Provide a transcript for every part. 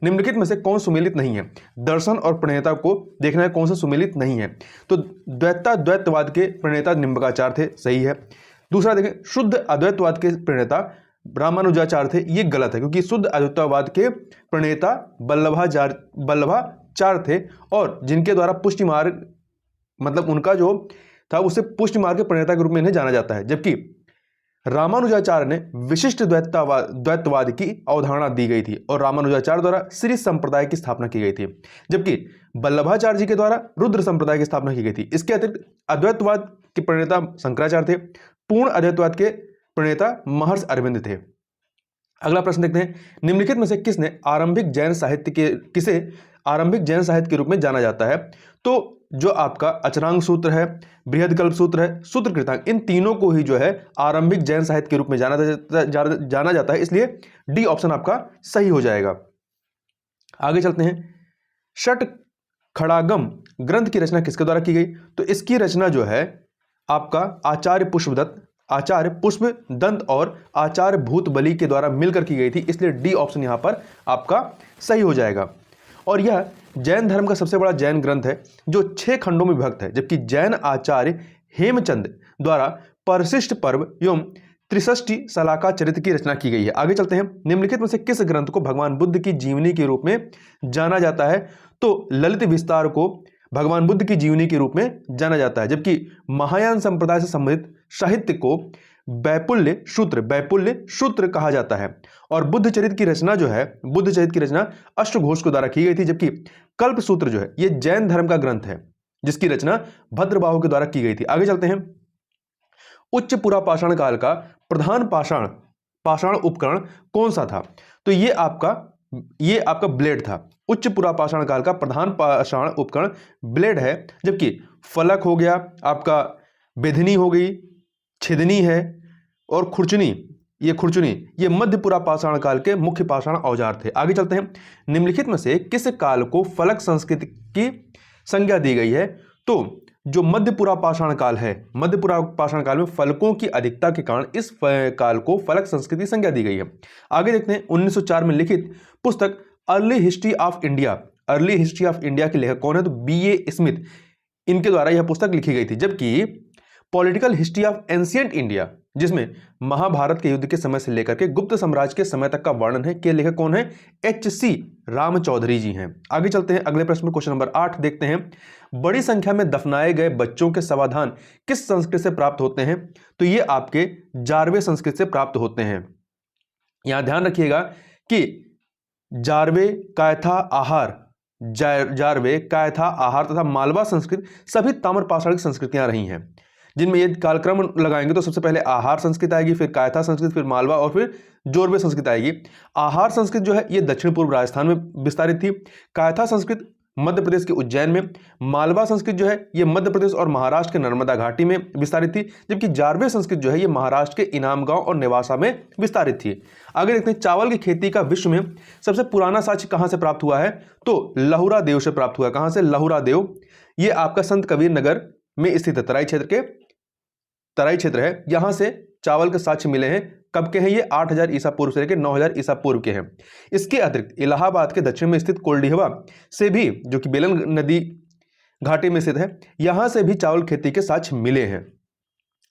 निम्नलिखित में से कौन सुमेलित नहीं है? दर्शन और प्रणेता को देखना है कौन सा सुमेलित नहीं है। तो द्वैतवाद के प्रणेता निम्बकाचार्य थे, सही है। दूसरा देखें, शुद्ध अद्वैतवाद के प्रणेता रामानुजाचार्य थे, ये गलत है क्योंकि शुद्ध अद्वैतवाद के प्रणेता वल्लभाचार्य थे और जिनके द्वारा पुष्टि मार्ग मतलब उनका जो था उसे पुष्टि मार्ग के प्रणेता के रूप में इन्हें जाना जाता है। जबकि रामानुजाचार्य ने विशिष्ट द्वैतवाद की अवधारणा दी गई थी और रामानुजाचार्य द्वारा श्री संप्रदाय की स्थापना की गई थी, जबकि वल्लभाचार्य जी के द्वारा रुद्र संप्रदाय की स्थापना की गई थी। इसके अतिरिक्त अद्वैतवाद के प्रणेता शंकराचार्य थे, पूर्ण अद्वैतवाद के प्रणेता महर्षि अरविंद थे। अगला प्रश्न देखते हैं, निम्नलिखित में से किसे आरंभिक जैन साहित्य के रूप में जाना जाता है? तो जो आपका अचरांग सूत्र है, बृहदकल्प सूत्र है, सूत्रकृतांग, इन तीनों को ही जो है आरंभिक जैन साहित्य के रूप में जाना जाता है, इसलिए डी ऑप्शन आपका सही हो जाएगा। आगे चलते हैं, षट खड़ागम ग्रंथ की रचना किसके द्वारा की गई? तो इसकी रचना जो है आपका आचार्य पुष्पदंत और आचार्य भूतबली के द्वारा मिलकर की गई थी, इसलिए डी ऑप्शन यहां पर आपका सही हो जाएगा। और यह जैन धर्म का सबसे बड़ा जैन ग्रंथ है जो 6 खंडों में विभक्त है, जबकि जैन आचार्य हेमचंद द्वारा परशिष्ट पर्व एवं त्रिषष्टि सलाका चरित्र की रचना की गई है। आगे चलते हैं, निम्नलिखित में से किस ग्रंथ को भगवान बुद्ध की जीवनी के रूप में जाना जाता है? तो ललित विस्तार को भगवान बुद्ध की जीवनी के रूप में जाना जाता है, जबकि महायान संप्रदाय से संबंधित साहित्य को वैपुल्य सूत्र कहा जाता है। और बुद्ध चरित्र की रचना अष्टघोष के द्वारा की गई थी, जबकि कल्प सूत्र जो है ये जैन धर्म का ग्रंथ है जिसकी रचना भद्रबाहु के द्वारा की गई थी। आगे चलते हैं, उच्च पुरापाषाण काल का प्रधान पाषाण उपकरण कौन सा था? तो ये आपका ब्लेड था। उच्च पुरापाषाण काल का प्रधान पाषाण उपकरण ब्लेड है, जबकि फलक हो गया, आपका बेधनी हो गई, छिदनी है और खुरचुनी ये मध्य पुरापाषाण काल के मुख्य पाषाण औजार थे। आगे चलते हैं, निम्नलिखित में से किस काल को फलक संस्कृति की संज्ञा दी गई है? तो जो मध्य पुरापाषाण काल है, मध्य पुरापाषाण काल में फलकों की अधिकता के कारण इस काल को फलक संस्कृति की संज्ञा दी गई है। आगे देखते हैं, 1904 में लिखित पुस्तक अर्ली हिस्ट्री ऑफ इंडिया के लेखक कौन है? तो B.A. स्मिथ, इनके द्वारा यह पुस्तक लिखी गई थी। जबकि political history of ancient India, जिसमें महाभारत के युद्ध के समय से लेकर के गुप्त साम्राज्य के समय तक का वर्णन है, के लेखक कौन है? H.C. रामचौधरी जी हैं। आगे चलते हैं, अगले प्रश्न में क्वेश्चन नंबर 8 देखते हैं, बड़ी संख्या में दफनाए गए बच्चों के समाधान किस संस्कृत से प्राप्त होते हैं? तो ये आपके जारवे संस्कृत से प्राप्त होते हैं। यहां ध्यान रखिएगा कि जारवे, कायथा आहार तथा मालवा संस्कृत सभी ताम्रपाषाण की संस्कृतियां रही हैं, जिनमें ये कालक्रम लगाएंगे तो सबसे पहले आहार संस्कृत आएगी, फिर कायथा संस्कृत, फिर मालवा और फिर जोरवे संस्कृत आएगी। आहार संस्कृत जो है ये दक्षिण पूर्व राजस्थान में विस्तारित थी, कायथा संस्कृत मध्य प्रदेश के उज्जैन में, मालवा संस्कृत जो है ये मध्य प्रदेश और महाराष्ट्र के नर्मदा घाटी में विस्तारित थी, जबकि जारवे संस्कृत जो है ये महाराष्ट्र के इनाम गांव और नेवासा में विस्तारित थी। आगे देखते हैं, चावल की खेती का विश्व में सबसे पुराना साक्ष्य कहां से प्राप्त हुआ है? तो लहुरा देव से प्राप्त हुआ। कहां से? लहुरा देव, ये आपका संत कबीर नगर में स्थित है, तराई क्षेत्र है, यहां से चावल के साक्ष्य मिले हैं। कब के हैं ये? 8000 ईसा पूर्व से लेकर 9000 ईसा पूर्व के हैं। इसके अतिरिक्त इलाहाबाद के दक्षिण में स्थित कोल्डिहवा से भी, जो कि बेलन नदी घाटी में स्थित है, यहां से भी चावल खेती के साक्ष्य मिले हैं।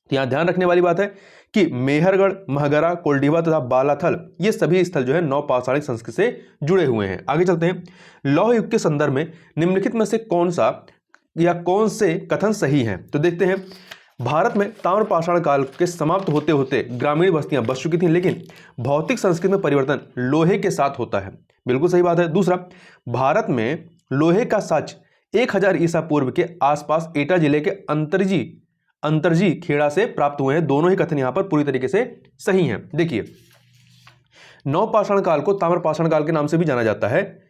यहां ध्यान रखने वाली बात है कि मेहरगढ़, महगरा, कोल्डिहवा तथा बालाथल ये सभी स्थल जो है नवपाषाणिक संस्कृति से जुड़े हुए हैं। आगे चलते हैं, लौह युग के संदर्भ में निम्नलिखित में से कौन से कथन सही हैं? तो देखते हैं, भारत में ताम्रपाषाण काल के समाप्त होते होते ग्रामीण बस्तियां बस चुकी थीं, लेकिन भौतिक संस्कृति में परिवर्तन लोहे के साथ होता है। बिल्कुल सही बात है। दूसरा, भारत में लोहे का साक्ष्य 1000 ईसा पूर्व के आसपास एटा जिले के अंतरजी खेड़ा से प्राप्त हुए हैं। दोनों ही कथन यहां पर पूरी तरीके से सही हैं। देखिए, नवपाषाण काल को ताम्रपाषाण काल के नाम से भी जाना जाता है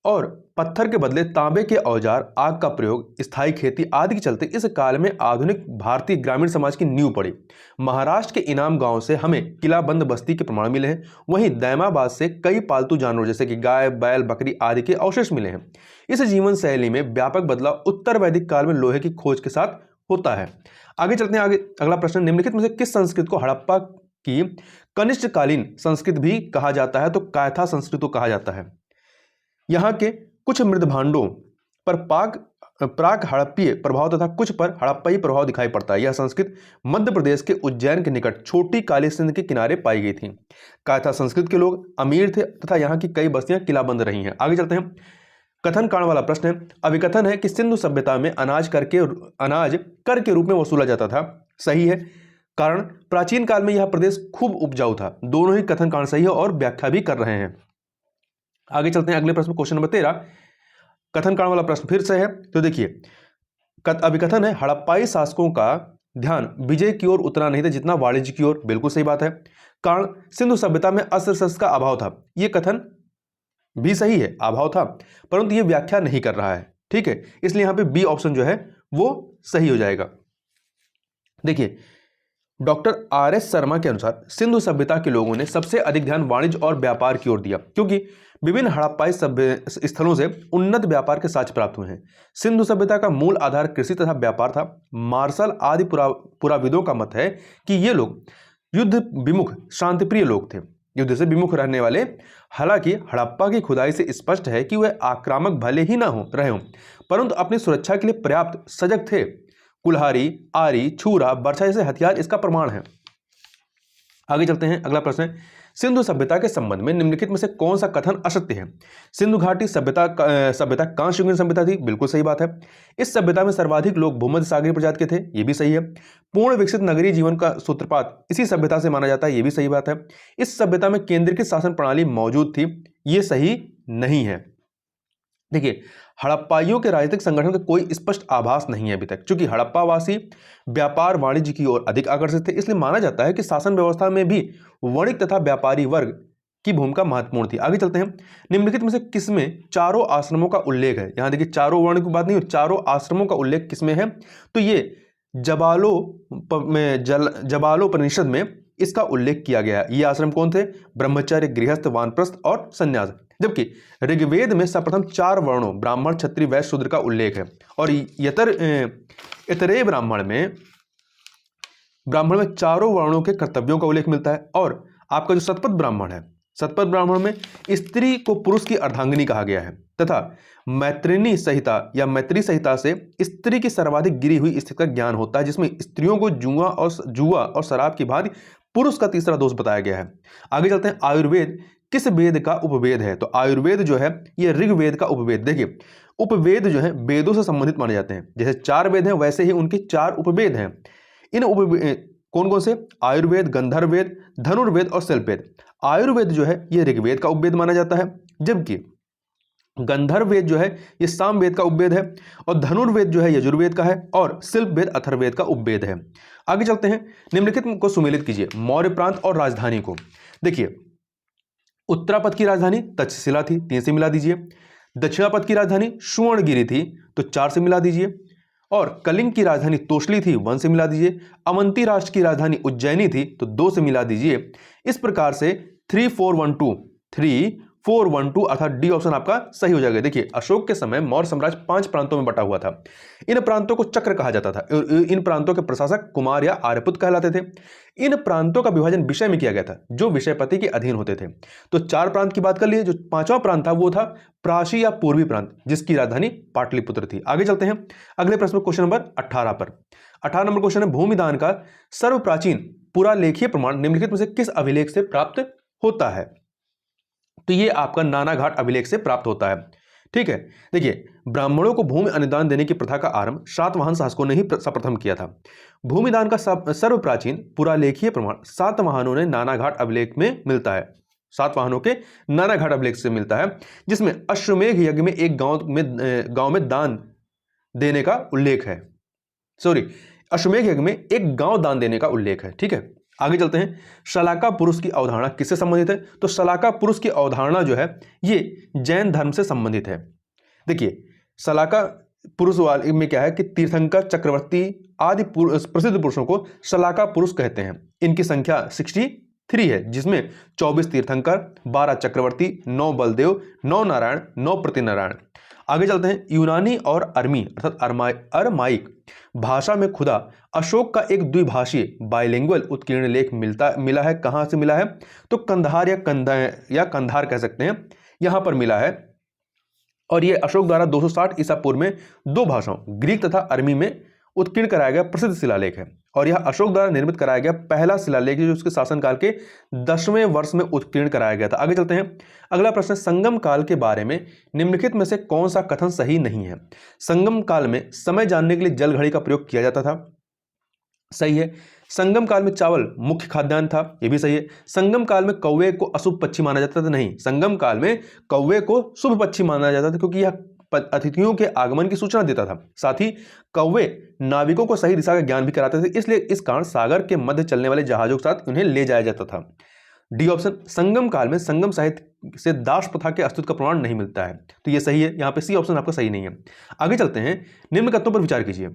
और पत्थर के बदले तांबे के औजार, आग का प्रयोग, स्थायी खेती आदि के चलते इस काल में आधुनिक भारतीय ग्रामीण समाज की नींव पड़ी। महाराष्ट्र के इनाम गांव से हमें किलाबंद बस्ती के प्रमाण मिले हैं। वहीं दैमाबाद से कई पालतू जानवर जैसे कि गाय, बैल, बकरी आदि के अवशेष मिले हैं। इस जीवन शैली में व्यापक बदलाव उत्तर वैदिक काल में लोहे की खोज के साथ होता है। आगे चलते हैं, अगला प्रश्न, निम्नलिखित में से किस संस्कृत को हड़प्पा की कनिष्ठकालीन संस्कृत भी कहा जाता है? तो कायथा संस्कृत को कहा जाता है। यहाँ के कुछ मृदभांडों पर प्राक हड़प्पीय प्रभाव तथा कुछ पर हड़प्पाई प्रभाव दिखाई पड़ता है। यह संस्कृत मध्य प्रदेश के उज्जैन के निकट छोटी काली सिंध के किनारे पाई गई थी। कायथा संस्कृत के लोग अमीर थे तथा यहाँ की कई बस्तियां किलाबंद रही हैं। आगे चलते हैं। कथन कांड वाला प्रश्न है। अभिकथन है कि सिंधु सभ्यता में अनाज कर के रूप में वसूला जाता था। सही है, कारण प्राचीन काल में यह प्रदेश खूब उपजाऊ था। दोनों ही कथन कांड सही है और व्याख्या भी कर रहे हैं। आगे चलते हैं अगले प्रश्न, क्वेश्चन नंबर 13। कथन कांड वाला प्रश्न फिर से है। तो देखिए, अभिकथन है हड़प्पाई शासकों का ध्यान विजय की ओर उतना नहीं था जितना वाणिज्य की ओर। बिल्कुल सही बात है। कारण सिंधु सभ्यता में अस्त्र शस्त्र का अभाव था। यह कथन भी सही है, अभाव था, परंतु यह व्याख्या नहीं कर रहा है। ठीक है, इसलिए यहां पे बी ऑप्शन जो है वो सही हो जाएगा। देखिए, डॉक्टर आर.एस. शर्मा के अनुसार सिंधु सभ्यता के लोगों ने सबसे अधिक ध्यान वाणिज्य और व्यापार की ओर दिया, क्योंकि विभिन्न हड़प्पाई स्थलों से उन्नत व्यापार के साक्ष्य प्राप्त हुए हैं। सिंधु सभ्यता का मूल आधार कृषि तथा व्यापार था। मार्शल आदि पुराविदों का मत है कि ये लोग युद्ध विमुख शांतिप्रिय लोग थे, युद्ध से विमुख रहने वाले। हालांकि हड़प्पा की खुदाई से स्पष्ट है कि वह आक्रामक भले ही ना हो रहे हों, परंतु अपनी सुरक्षा के लिए पर्याप्त सजग थे। कुल्हाड़ी, आरी, छुरा, बर्छा जैसे हथियार इसका प्रमाण है। आगे चलते हैं। अगला प्रश्न है, सिंधु सभ्यता के संबंध में निम्नलिखित में से कौन सा कथन असत्य है? सिंधु घाटी सभ्यता कांस्य युगीन सभ्यता थी। बिल्कुल सही बात है। इस सभ्यता में सर्वाधिक लोग भूमध्य सागरीय प्रजाति के थे। यह भी सही है। पूर्ण विकसित नगरीय जीवन का सूत्रपात इसी सभ्यता से माना जाता है। यह भी सही बात है। इस सभ्यता में केंद्रीकृत शासन प्रणाली मौजूद थी। यह सही नहीं है। देखिए, हड़प्पाइयों के राजनीतिक संगठन का कोई स्पष्ट आभास नहीं है अभी तक, क्योंकि हड़प्पावासी व्यापार वाणिज्य की ओर अधिक आकर्षित थे। इसलिए माना जाता है कि शासन व्यवस्था में भी वणिक तथा व्यापारी वर्ग की भूमिका महत्वपूर्ण थी। आगे चलते हैं। निम्नलिखित में से किसमें चारों आश्रमों का उल्लेख है? यहां देखिए, चारों वर्ण की बात नहीं, चारों आश्रमों का उल्लेख किसमें है? तो ये जबालोपनिषद में इसका उल्लेख किया गया है। ये आश्रम कौन थे? ब्रह्मचर्य, गृहस्थ, वानप्रस्थ और संन्यास। जबकि ऋग्वेद में सर्वप्रथम 4 वर्णों ब्राह्मण, क्षत्रिय, वैश्य, शूद्र का उल्लेख है। और इतरे ब्राह्मण में चारों वर्णों के कर्तव्यों का उल्लेख मिलता है। और आपका जो शतपथ ब्राह्मण है, शतपथ ब्राह्मण में स्त्री को पुरुष की अर्धांगिनी कहा गया है, तथा मैत्रिणी संहिता या मैत्री संहिता से स्त्री की सर्वाधिक गिरी हुई स्थिति का ज्ञान होता है, जिसमें स्त्रियों को जुआ और शराब की भांति पुरुष का तीसरा दोष बताया गया है। आगे चलते हैं। आयुर्वेद किस वेद का उपवेद है? तो आयुर्वेद जो है ये ऋग्वेद का उपवेद। देखिए, उपवेद जो है वेदों से संबंधित माने जाते हैं। जैसे 4 वेद हैं, वैसे ही उनके 4 उपवेद हैं। इन उपवेद कौन कौन से? आयुर्वेद, गंधर्ववेद, धनुर्वेद और शिल्पवेद। आयुर्वेद जो है ये ऋग्वेद का उपवेद माना जाता है, जबकि गंधर्ववेद जो है ये सामवेद का उपवेद है, और धनुर्वेद जो है यजुर्वेद का है, और शिल्पवेद अथर्ववेद का उपवेद है। आगे चलते हैं। निम्नलिखित को सुमेलित कीजिए। मौर्य प्रांत और राजधानी को। देखिए, उत्तरापद की राजधानी तक्षशिला थी, 3 से मिला दीजिए। दक्षिणापद की राजधानी सुवर्णगिरी थी, तो 4 से मिला दीजिए। और कलिंग की राजधानी तोषली थी, 1 से मिला दीजिए। अवंती राष्ट्र की राजधानी उज्जैनी थी, तो 2 से मिला दीजिए। इस प्रकार से 3412 अर्थात डी ऑप्शन आपका सही हो जाएगा। देखिए, अशोक के समय मौर्य साम्राज्य 5 प्रांतों में बटा हुआ था। इन प्रांतों को चक्र कहा जाता था। इन प्रांतों के प्रशासक कुमार या आर्यपुत्र कहलाते थे। इन प्रांतों का विभाजन विषय में किया गया था, जो विषयपति के अधीन होते थे। तो 4 प्रांत की बात कर लिए। जो 5वां प्रांत था वो था प्राची या पूर्वी प्रांत, जिसकी राजधानी पाटलिपुत्र थी। आगे चलते हैं अगले प्रश्न, क्वेश्चन नंबर 18 पर। 18 नंबर क्वेश्चन है, भूमिदान का सर्वप्राचीन पुरालेखीय प्रमाण निम्नलिखित में से किस अभिलेख से प्राप्त होता है? तो ये आपका नानाघाट अभिलेख से प्राप्त होता है। ठीक है। देखिए, ब्राह्मणों को भूमि अनुदान देने की प्रथा का आरंभ सातवाहन शासकों ने ही सर्वप्रथम किया था। भूमिदान का सर्वप्राचीन पुरालेखीय प्रमाण सातवाहनों ने नानाघाट अभिलेख में मिलता है। सातवाहनों के नानाघाट अभिलेख से मिलता है, जिसमें अश्वमेघ यज्ञ में एक गांव में दान देने का उल्लेख है। अश्वमेघ यज्ञ में एक गांव दान देने का उल्लेख है। ठीक है। आगे चलते हैं। शलाका पुरुष की अवधारणा किससे संबंधित है? तो शलाका पुरुष की अवधारणा जो है ये जैन धर्म से संबंधित है। देखिए, शलाका पुरुष वाले में क्या है कि तीर्थंकर, चक्रवर्ती आदि प्रसिद्ध पुरुषों को शलाका पुरुष कहते हैं। इनकी संख्या 63 है, जिसमें 24 तीर्थंकर, 12 चक्रवर्ती, 9 बलदेव, 9 नारायण, 9 प्रतिनारायण। आगे चलते हैं। यूनानी और अरमी अर्थात अरमाइक भाषा में खुदा अशोक का एक द्विभाषीय बाइलिंगुअल उत्कीर्ण लेख मिला है। कहां से मिला है? तो कंधार या कंधार कह सकते हैं, यहां पर मिला है। और ये अशोक द्वारा 260 ईसा पूर्व में दो भाषाओं ग्रीक तथा अरमी में उत्कीर्ण कराया गया प्रसिद्ध शिलालेख है और यह अशोक द्वारा निर्मित कराया गया पहला शिलालेख जो उसके शासनकाल के 10वें वर्ष में उत्कीर्ण कराया गया था। आगे चलते हैं। अगला प्रश्न, संगम काल के बारे में निम्नलिखित में से कौन सा कथन सही नहीं है? संगम काल में समय जानने के लिए जल घड़ी का प्रयोग किया जाता था, सही है। संगम काल में चावल मुख्य खाद्यान्न था, यह भी सही है। संगम काल में कौवे को अशुभ पक्षी माना जाता था, नहीं, संगम काल में कौवे को शुभ पक्षी माना जाता था क्योंकि यह अतिथियों के आगमन की सूचना देता था। साथ ही कौवे नाविकों को सही दिशा का ज्ञान भी कराते थे, इसलिए इस कारण सागर के मध्य चलने वाले जहाजों के साथ उन्हें ले जाया जाता था। डी ऑप्शन, संगम काल में संगम साहित्य से दास प्रथा के अस्तित्व का प्रमाण नहीं मिलता है, तो यह सही है। यहां पे सी ऑप्शन आपका सही नहीं है। आगे चलते हैं, निम्न कथनों पर विचार कीजिए।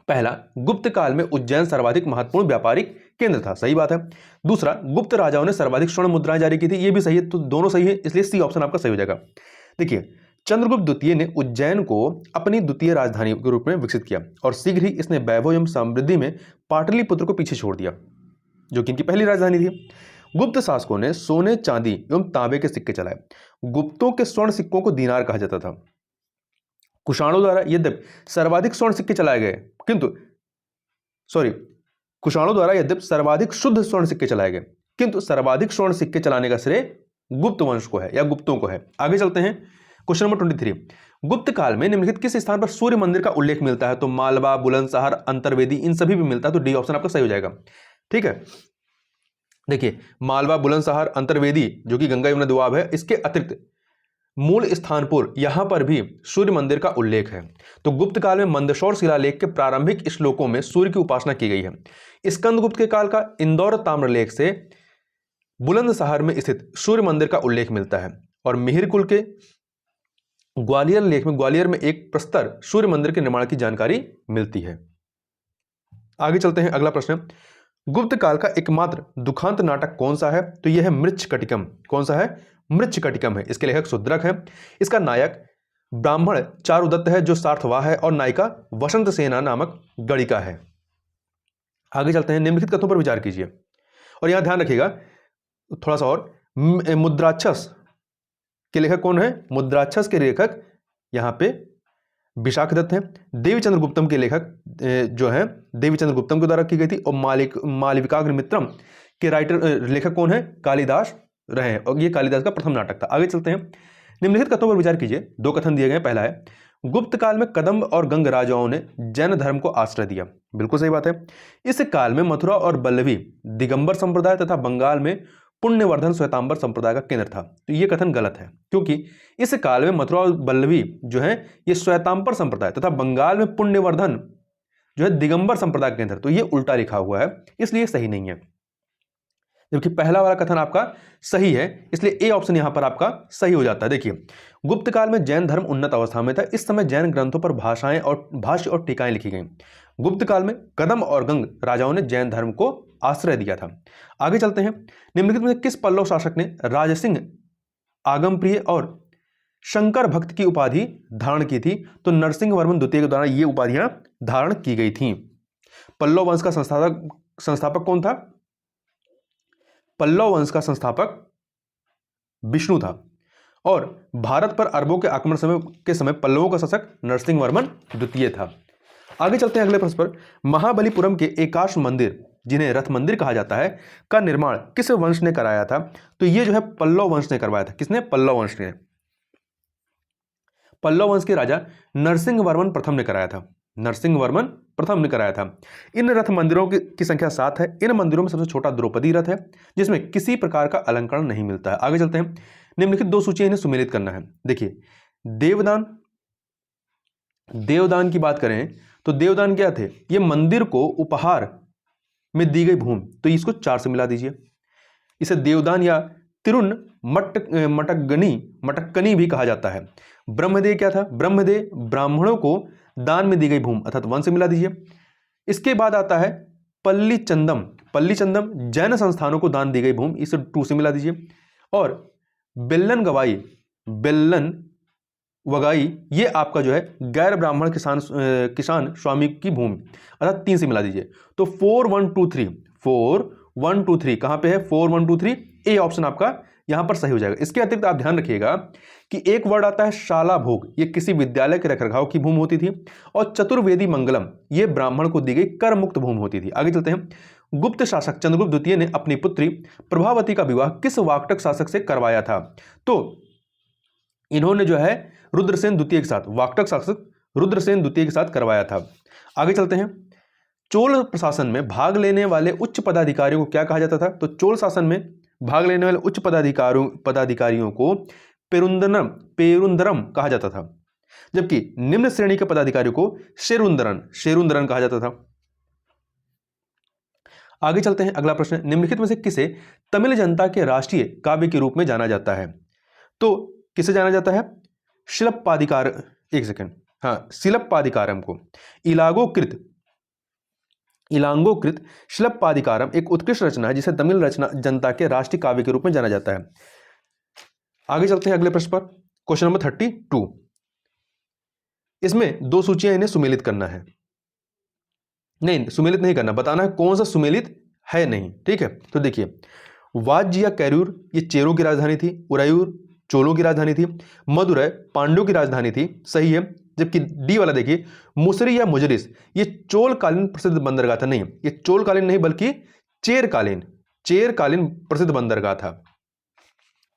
पहला, गुप्त काल में उज्जैन सर्वाधिक महत्वपूर्ण व्यापारिक केंद्र था, सही बात है। दूसरा, गुप्त राजाओं ने सर्वाधिक स्वर्ण मुद्राएं जारी की थी, यह भी सही है, तो दोनों सही है, इसलिए सी ऑप्शन आपका सही हो जाएगा। देखिए, चंद्रगुप्त द्वितीय ने उज्जैन को अपनी द्वितीय राजधानी के रूप में विकसित किया और शीघ्र ही इसने वैभव एवं समृद्धि में पाटलिपुत्र को पीछे छोड़ दिया जो कि इनकी पहली राजधानी थी। गुप्त शासकों ने सोने, चांदी एवं तांबे के सिक्के चलाए। गुप्तों के स्वर्ण सिक्कों को दीनार कहा जाता था। कुषाणों द्वारा यद्यपि सर्वाधिक स्वर्ण सिक्के चलाए गए कुषाणों द्वारा यद्यपि सर्वाधिक शुद्ध स्वर्ण सिक्के चलाए गए, किंतु सर्वाधिक स्वर्ण सिक्के चलाने का श्रेय गुप्त वंश को है या गुप्तों को है। आगे चलते हैं, क्वेश्चन नंबर 23। गुप्त काल में निम्नलिखित किस स्थान पर सूर्य मंदिर का उल्लेख मिलता है? तो मालवा, बुलंदशहर, अंतर्वेदी, इन सभी भी मिलता है, तो डी ऑप्शन आपका सही हो जाएगा। ठीक है, देखिए, मालवा, बुलंदशहर, अंतर्वेदी जो कि गंगा यमुना दोआब है, इसके अतिरिक्त मूल स्थानपुर, यहां पर भी सूर्य मंदिर का उल्लेख है। तो गुप्त काल में मंदसौर शिलालेख के प्रारंभिक श्लोकों में सूर्य की उपासना की गई है। स्कंदगुप्त के काल का इंदौर ताम्रलेख से बुलंदशहर में स्थित सूर्य मंदिर का उल्लेख मिलता है और मिहिरकुल के ग्वालियर लेख में ग्वालियर में एक प्रस्तर सूर्य मंदिर के निर्माण की जानकारी मिलती है। आगे चलते हैं, अगला प्रश्न, गुप्त काल का एकमात्र दुखांत नाटक कौन सा है? तो यह है मृच्छकटिकम। कौन सा है? मृच्छकटिकम है। इसके लेखक शूद्रक है। इसका नायक ब्राह्मण चारुदत्त है जो सार्थवाह है और नायिका वसंत सेना नामक गणिका है। आगे चलते हैं, निम्नलिखित कथनों पर विचार कीजिए और यहां ध्यान रखिएगा थोड़ा सा और, मुद्राक्षस के लेखक कौन है? मुद्राक्षस के लेखक यहां पे विशाखदत्त हैं। देवीचंद्र गुप्तम के लेखक जो है देवीचंद्र गुप्तम के द्वारा की गई थी और मालविकाग्निमित्रम के लेखक कौन है? कालिदास रहे हैं और ये कालिदास का प्रथम नाटक था। आगे चलते हैं, निम्नलिखित कथनों पर विचार कीजिए। दो कथन दिए गए। पहला है, गुप्त काल में कदंब और गंग राजाओं ने जैन धर्म को आश्रय दिया। बिल्कुल सही बात है। इस काल में मथुरा और बल्लवी दिगंबर संप्रदाय तथा बंगाल में पुण्यवर्धन श्वेतांबर संप्रदाय का केंद्र था। तो यह कथन गलत है क्योंकि इस काल में मथुरा और बल्लवी जो है ये श्वेतांबर संप्रदाय तथा बंगाल में पुण्यवर्धन जो है दिगंबर संप्रदाय का केंद्र, तो ये उल्टा लिखा हुआ है, इसलिए सही नहीं है। जबकि पहला वाला कथन आपका सही है, इसलिए ए ऑप्शन यहां पर आपका सही हो जाता है। देखिए, गुप्त काल में जैन धर्म उन्नत अवस्था में था। इस समय जैन ग्रंथों पर भाषाएं और भाष्य और टीकाएं लिखी गई। गुप्त काल में कदम और गंग राजाओं ने जैन धर्म को आश्रय दिया था। आगे चलते हैं, निम्नलिखित में किस पल्लव शासक ने राजसिंह, आगमप्रिय और शंकर भक्त की उपाधि धारण की थी? तो नरसिंह वर्मन द्वितीय के द्वारा ये उपाधियां धारण की गई थी। पल्लव वंश का संस्थापक कौन था? पल्लव वंश का संस्थापक विष्णु था और भारत पर अरबों के आक्रमण के समय पल्लवों का शासक नरसिंह वर्मन द्वितीय था। आगे चलते हैं अगले प्रश्न पर। महाबलीपुरम के एकाश मंदिर, जिन्हें रथ मंदिर कहा जाता है, का निर्माण किस वंश ने कराया था? तो ये जो है पल्लव वंश ने करवाया था। किसने? पल्लव वंश ने। पल्लव वंश के राजा नरसिंह वर्मन प्रथम ने कराया था। नरसिंह वर्मन प्रथम ने कराया था। इन रथ मंदिरों की संख्या 7 है। इन मंदिरों में सबसे छोटा द्रौपदी रथ है जिसमें किसी प्रकार का अलंकरण नहीं मिलता है। आगे चलते हैं, निम्नलिखित दो सूचियां इन्हें सुमेलित करना है। देखिए, देवदान की बात करें तो देवदान क्या थे? ये मंदिर को उपहार में दी गई भूमि, तो इसको 4 से मिला दीजिए। इसे देवदान या तिरुन मटक्कनी भी कहा जाता है। ब्रह्मदेव क्या था? ब्रह्मदेव ब्राह्मणों को दान में दी गई भूमि अर्थात 1 से मिला दीजिए। इसके बाद आता है पल्ली चंदम जैन संस्थानों को दान दी गई भूमि, इसे 2 से मिला दीजिए। और बेल्लन वगाई ये आपका जो है गैर ब्राह्मण किसान स्वामी की भूमि अर्थात 3 से मिला दीजिए। तो 4 1 2 3 कहां पे है? 4 1 2 3 ए ऑप्शन आपका यहां पर सही हो जाएगा। इसके अतिरिक्त आप ध्यान रखिएगा कि एक वर्ड आता है शाला भोग, ये किसी विद्यालय के रखरखाव की भूमि होती थी, और चतुर्वेदी मंगलम ये ब्राह्मण को दी गई कर मुक्त भूमि होती थी। आगे चलते हैं। गुप्त शासक चंद्रगुप्त द्वितीय ने अपनी पुत्री प्रभावती का विवाह किस वाकटक शासक से करवाया था? तो इन्होंने जो है रुद्रसेन द्वितीय के साथ, वाकटक शासक रुद्रसेन द्वितीय के साथ करवाया था। आगे चलते हैं। चोल प्रशासन में भाग लेने वाले उच्च पदाधिकारियों को क्या कहा जाता था? तो चोल शासन में भाग लेने वाले उच्च पदाधिकारियों को पेरुंदरम कहा जाता था, जबकि निम्न श्रेणी के पदाधिकारियों को शेरुंदरन कहा जाता था। आगे चलते हैं। अगला प्रश्न, निम्नलिखित में से किसे तमिल जनता के राष्ट्रीय काव्य के रूप में जाना जाता है? तो किसे जाना जाता है? शिलप्पाधिकार, एक सेकंड, हाँ, शिलप्पाधिकारम को। इलांगोकृत शिलप्पाधिकारम एक उत्कृष्ट रचना है जिसे तमिल रचना जनता के राष्ट्रीय काव्य के रूप में जाना जाता है। आगे चलते हैं अगले प्रश्न पर। Question number 32। इसमें दो सूचियां, इन्हें सुमेलित करना है। नहीं, सुमेलित नहीं करना, बताना है कौन सा सुमेलित है नहीं। ठीक है, तो देखिए, वाज्य या कैरूर ये चेरों की राजधानी थी, उरायूर चोलों की राजधानी थी, मदुरै पांड्यों की राजधानी थी, सही है। जबकि डी वाला देखिए, मुसरी या मुजरिस ये चोलकालीन प्रसिद्ध बंदरगाह था। नहीं, ये चोलकालीन नहीं बल्कि चेरकालीन प्रसिद्ध बंदरगाह था।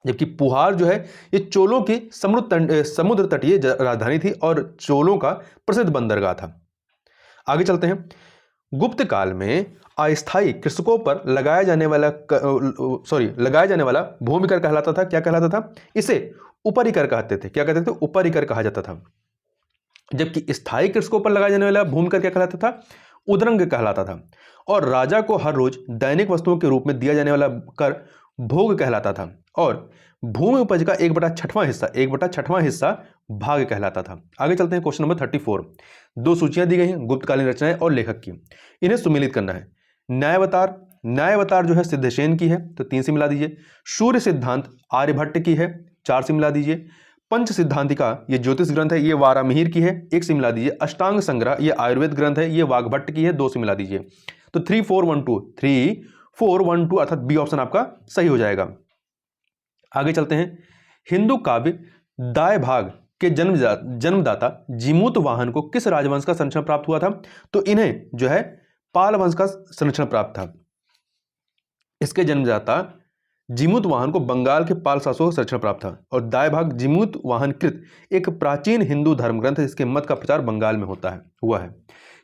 जबकि पुहार जो है ये चोलों की समुद्र तटीय राजधानी थी और चोलों का प्रसिद्ध बंदरगाह था। आगे चलते हैं। गुप्त काल में अस्थायी कृषकों पर लगाया जाने वाला भूमि कर कहलाता था। क्या कहलाता था? इसे ऊपरी कर कहते थे। क्या कहते थे? ऊपरी कर कहा जाता था। जबकि स्थायी कृषकों पर लगाया जाने वाला भूमि कर क्या कहलाता था? उद्रंग कहलाता था। और राजा को हर रोज दैनिक वस्तुओं के रूप में दिया जाने वाला कर भोग कहलाता था। और भूमि उपज का 1/6 हिस्सा भाग कहलाता था। आगे चलते हैं। Question number 34। दो सूचियां दी गई हैं गुप्तकालीन रचनाएं और लेखक की, इन्हें सुमेलित करना है। न्यायावतार जो है सिद्धसेन की है, तो 3 से मिला दीजिए। सूर्य सिद्धांत आर्यभट्ट की है, 4 से मिला दीजिए। पंच सिद्धांतिका ये ज्योतिष ग्रंथ है, ये वारामिहिर की है, 1 से मिला दीजिए। अष्टांग संग्रह ये आयुर्वेद ग्रंथ है, ये वाघभट्ट की है, 2 से मिला दीजिए। तो 3 4 1 2 अर्थात बी ऑप्शन आपका सही हो जाएगा। आगे चलते हैं। हिंदू काव्य दाय भाग के जन्मदाता जीमूत वाहन को किस राजवंश का संरक्षण प्राप्त हुआ था? तो इन्हें जो है पाल वंश का संरक्षण प्राप्त था। इसके जन्मदाता जीमूत वाहन को बंगाल के पाल शासकों का संरक्षण प्राप्त था। और दाय भाग जीमूत वाहन कृत एक प्राचीन हिंदू धर्म ग्रंथ है, इसके मत का प्रचार बंगाल में हुआ है।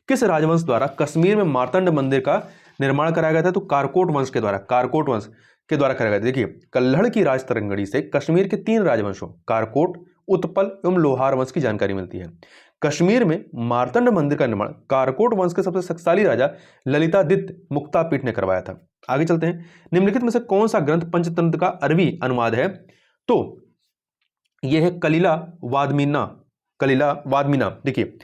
किस राजवंश द्वारा कश्मीर में मार्तंड मंदिर का निर्माण कराया गया था? तो कारकोट वंश के द्वारा कराया गया था। देखिए, कल्हड़ की राजतरंगड़ी से कश्मीर के 3 राजवंशों कारकोट, उत्पल एवं लोहार वंश की जानकारी मिलती है। कश्मीर में मार्तंड मंदिर का निर्माण कारकोट वंश के सबसे शक्तिशाली राजा ललितादित्य मुक्तापीठ ने करवाया था। आगे चलते हैं। निम्नलिखित में से कौन सा ग्रंथ पंचतंत्र का अरबी अनुवाद है? तो यह है कलीला वादमीना। देखिए,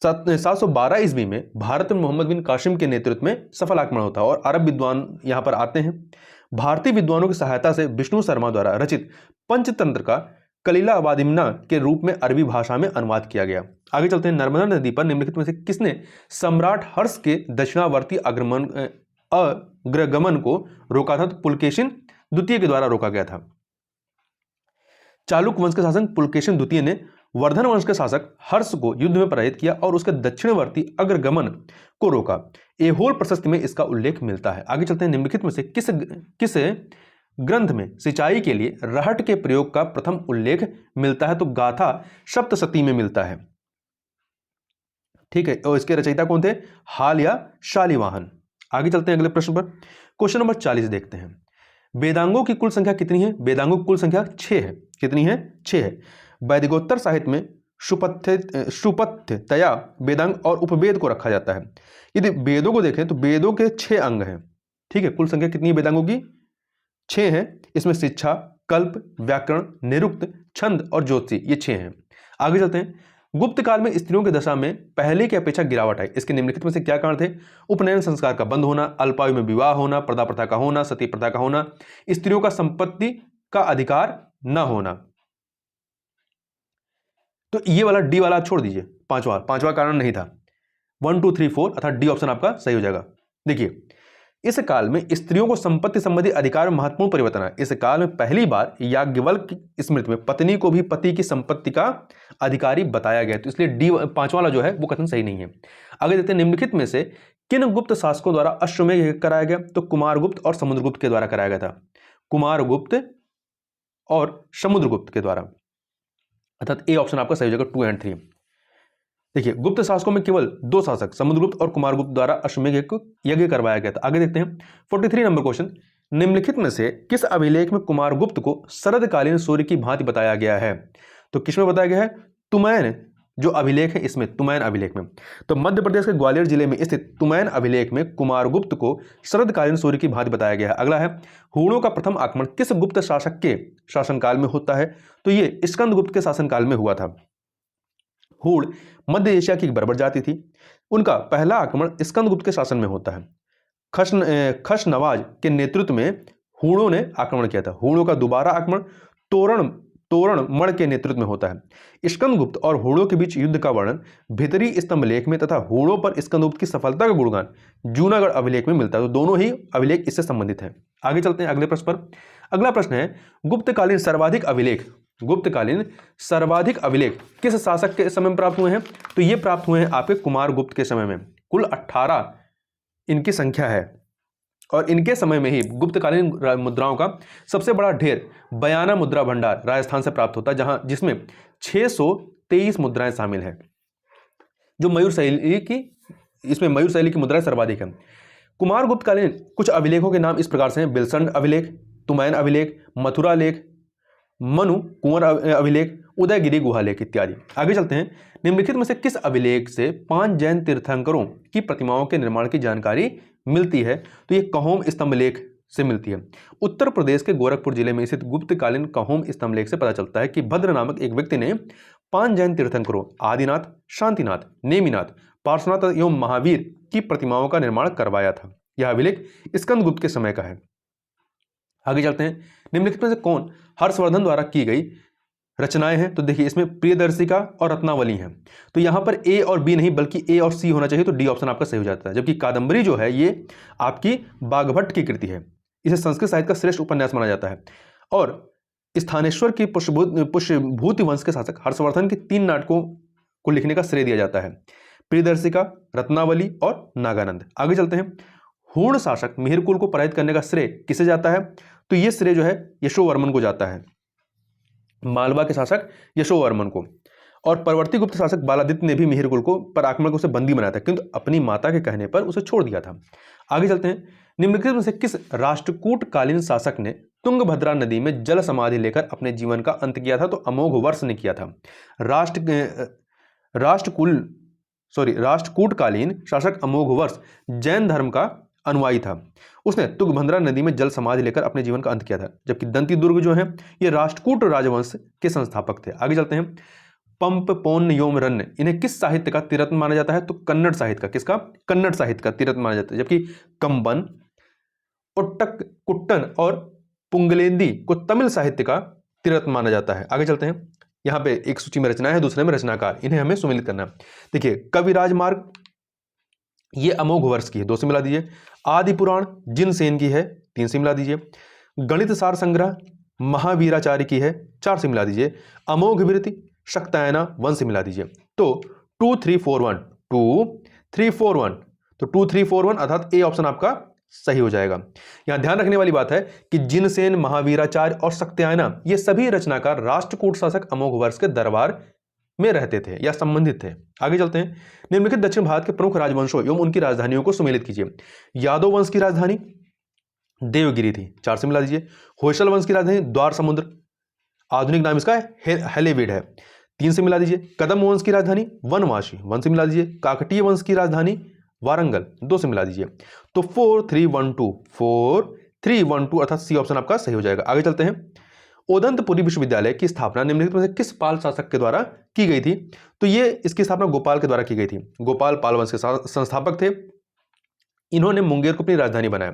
712 ईस्वी में भारत में मोहम्मद बिन कासिम के नेतृत्व में सफल आक्रमण होता है और अरब विद्वान यहां पर आते हैं। भारतीय विद्वानों की सहायता से विष्णु शर्मा द्वारा रचित पंचतंत्र का कलीला वादिमना के रूप में अरबी भाषा में अनुवाद किया गया। आगे चलते हैं। नर्मदा नदी पर निम्नलिखित में से किसने सम्राट हर्ष के दक्षिणावर्ती अग्रगमन को रोका था? तो पुलकेशिन द्वितीय के द्वारा रोका गया था। चालुक्य वंश के शासक पुलकेशिन द्वितीय ने वर्धन वंश के शासक हर्ष को युद्ध में पराजित किया और उसके दक्षिणवर्ती अग्रगमन को रोका। एहोल प्रशस्ति में इसका उल्लेख मिलता है। आगे चलते हैं। निम्नलिखित में से किस ग्रंथ में सिंचाई के लिए रहट के प्रयोग का प्रथम उल्लेख मिलता है? तो गाथा सप्तशती में मिलता है। ठीक है, और इसके रचयिता कौन थे? हाल या शालिवाहन। आगे चलते हैं अगले प्रश्न पर। क्वेश्चन नंबर 40 देखते हैं। वेदांगों की कुल संख्या कितनी है? वेदांगों की कुल संख्या 6 है। कितनी है? 6 है। वैदिकोत्तर साहित्य में सुपथ्यतया वेदांग और उपवेद को रखा जाता है। यदि वेदों को देखें तो वेदों के 6 अंग हैं। ठीक है, कुल संख्या कितनी है वेदांगों की? 6 है। इसमें शिक्षा, कल्प, व्याकरण, निरुक्त, छंद और ज्योतिषी ये 6 हैं। आगे चलते हैं। गुप्त काल में स्त्रियों की दशा में पहले की अपेक्षा गिरावट आई। इसके निम्नलिखित में से क्या कारण थे? उपनयन संस्कार का बंद होना, अल्पायु में विवाह होना, प्रदा प्रथा का होना, सती प्रथा का होना, स्त्रियों का संपत्ति का अधिकार न होना। तो ये वाला डी वाला छोड़ दीजिए, पांचवा कारण नहीं था। 1 2 3 4 अर्थात डी ऑप्शन आपका सही हो जाएगा। देखिए, इस काल में स्त्रियों को संपत्ति संबंधी अधिकार में महत्वपूर्ण परिवर्तन आया। इस काल में पहली बार याज्ञवल्क्य की स्मृति में पत्नी को भी पति की संपत्ति का अधिकारी बताया गया। तो इसलिए डी 5 वाला जो है वो कथन सही नहीं है। आगे देखते हैं, निम्नलिखित में से किन गुप्त शासकों द्वारा अश्वमेध यज्ञ कराया गया? तो कुमारगुप्त और समुद्रगुप्त के द्वारा कराया गया था। कुमारगुप्त और समुद्रगुप्त के द्वारा, अर्थात ए ऑप्शन आपका सही हो जाएगा 2 और 3। देखिए, गुप्त शासकों में केवल 2 शासक समुद्रगुप्त और कुमारगुप्त द्वारा अश्वमेध यज्ञ करवाया गया था। आगे देखते हैं 43 नंबर क्वेश्चन, निम्नलिखित में से किस अभिलेख में कुमारगुप्त को शरदकालीन सूर्य की भांति बताया गया है? तो किसमें बताया गया है? तुमैन जो अभिलेख है इसमें, तुमैन अभिलेख में। तो मध्य प्रदेश के ग्वालियर जिले में स्थित तुमैन अभिलेख में कुमारगुप्त को शरदकालीन सूर्य की भांति बताया गया है। अगला है, हूणों का प्रथम आक्रमण किस गुप्त शासक के शासनकाल में होता है? तो ये स्कंदगुप्त के शासनकाल में हुआ था। हूण मध्य एशिया की एक बर्बर जाति थी। उनका पहला आक्रमण स्कंदगुप्त के शासन में होता है। खशनवाज के नेतृत्व में हूणों ने आक्रमण किया था। हूणों का दोबारा आक्रमण तोरणमण के नेतृत्व में होता है। स्कंदगुप्त और हूणों के बीच युद्ध का वर्णन भीतरी स्तंभ लेख में तथा हूणों पर स्कंदगुप्त की सफलता का गुणगान जूनागढ़ अभिलेख में मिलता है। तो दोनों ही अभिलेख इससे संबंधित हैं। आगे चलते हैं अगले प्रश्न पर। अगला प्रश्न है, गुप्तकालीन सर्वाधिक अभिलेख किस शासक के समय में प्राप्त हुए हैं? तो ये प्राप्त हुए हैं आपके कुमारगुप्त के समय में। कुल 18 इनकी संख्या है और इनके समय में ही गुप्तकालीन मुद्राओं का सबसे बड़ा ढेर बयाना मुद्रा भंडार राजस्थान से प्राप्त होता है, जिसमें 623 मुद्राएं शामिल हैं। जो मयूर शैली की मुद्राएं सर्वाधिक है। कुमारगुप्तकालीन कुछ अभिलेखों के नाम इस प्रकार से हैं: बिलसंड अभिलेख, तुमैन अभिलेख, मथुरा लेख, मनु कुंवर अभिलेख, उदयगिरी गुहा लेख इत्यादि। आगे चलते हैं, निम्नलिखित में से किस अभिलेख से 5 जैन तीर्थंकरों की प्रतिमाओं के निर्माण की जानकारी मिलती है? तो ये कहोम स्तंभ लेख से मिलती है। उत्तर प्रदेश के गोरखपुर जिले में स्थित गुप्तकालीन कहोम स्तंभ लेख से पता चलता है कि भद्र नामक एक व्यक्ति ने 5 जैन तीर्थंकरों आदिनाथ, शांतिनाथ, नेमिनाथ, पार्श्वनाथ एवं महावीर की प्रतिमाओं का निर्माण करवाया था। यह अभिलेख स्कंदगुप्त के समय का है। आगे चलते हैं, निम्नलिखित में से कौन हर्षवर्धन द्वारा की गई रचनाएं हैं? तो देखिए, इसमें प्रियदर्शिका और रत्नावली हैं। तो यहां पर ए और बी नहीं बल्कि ए और सी होना चाहिए, तो डी ऑप्शन आपका सही हो जाता है। जबकि कादंबरी जो है ये आपकी बाघभट्ट की कृति है। इसे संस्कृत साहित्य का श्रेष्ठ उपन्यास माना जाता है। और स्थानेश्वर की पुष्यभूति वंश के शासक हर्षवर्धन के 3 नाटकों को लिखने का श्रेय दिया जाता है: प्रियदर्शिका, रत्नावली और नागानंद। आगे चलते हैं, हूण शासक मिहिरकुल को पराजित करने का श्रेय किसे जाता है? तो यह श्रेय जो है यशोवर्मन को जाता है, मालवा के शासक यशोवर्मन को। और परवर्ती गुप्त शासक बालादित्य ने भी मिहिरकुल को पर आक्रमण को उसे बंदी बनाया था, किंतु अपनी माता के कहने पर उसे छोड़ दिया था। आगे चलते हैं, निम्नलिखित में से किस राष्ट्रकूटकालीन शासक ने तुंगभद्रा नदी में जल समाधि लेकर अपने जीवन का अंत किया था? तो अमोघ वर्ष ने किया था। राष्ट्रकूटकालीन शासक अमोघ वर्ष जैन धर्म का अनुयायी था। उसने तुंगभद्रा नदी में जल समाधि लेकर अपने जीवन का अंत किया था। जबकि दंती दुर्ग जो है ये राष्ट्रकूट राजवंश के संस्थापक थे। आगे चलते हैं, पंप, पौन्न, योमरन्य इन्हें किस साहित्य का तिरत्न माना जाता है? तो कन्नड़ साहित्य का। किसका? कन्नड़ साहित्य का तिरत्न माना जाता है। जबकि कंबन, कुट्टन और पुंगलेंदी को तमिल साहित्य का तिरत्न माना जाता है। आगे चलते हैं, यहाँ पे एक सूची में रचनाएं है, दूसरे में रचनाकार, इन्हें हमें सुमिलित करना। देखिए, कविराज मार्ग ये अमोघ वर्ष की है, 2 से मिला दीजिए। आदि पुराण जिनसेन की है, 3 से मिला दीजिए। गणित सार संग्रह महावीराचार्य की है, 4 से मिला दीजिए। अमोघ वृत्ति शक्तायना 1 से मिला दीजिए। तो 2 3 4 1 2 3 4 1, तो 2 3 4 1 अर्थात ए ऑप्शन आपका सही हो जाएगा। यहां ध्यान रखने वाली बात है कि जिनसेन, महावीराचार्य और शक्तायना ये सभी रचनाकार राष्ट्रकूट शासक अमोघ वर्ष के दरबार में रहते थे या संबंधित थे। आगे चलते हैं, निम्नलिखित दक्षिण भारत के प्रमुख राजवंशों एवं उनकी राजधानियों को सुमेलित कीजिए। यादव वंश की राजधानी देवगिरी थी, 4 से मिला दीजिए। होयसल वंश की राजधानी द्वार समुद्र, आधुनिक नाम इसका हेलेविड है, 3 से मिला दीजिए। कदम वंश की राजधानी वनवासी, 1 से मिला दीजिए। काकटीय वंश की राजधानी वारंगल, 2 से मिला दीजिए। तो 4 3 1 2 अर्थात सी ऑप्शन आपका सही हो जाएगा। आगे चलते हैं, ओदंतपुरी विश्वविद्यालय की स्थापना निम्नलिखित में से किस पाल शासक के द्वारा की गई थी? तो ये इसकी स्थापना गोपाल के द्वारा की गई थी। गोपाल पाल वंश के संस्थापक थे। इन्होंने मुंगेर को अपनी राजधानी बनाया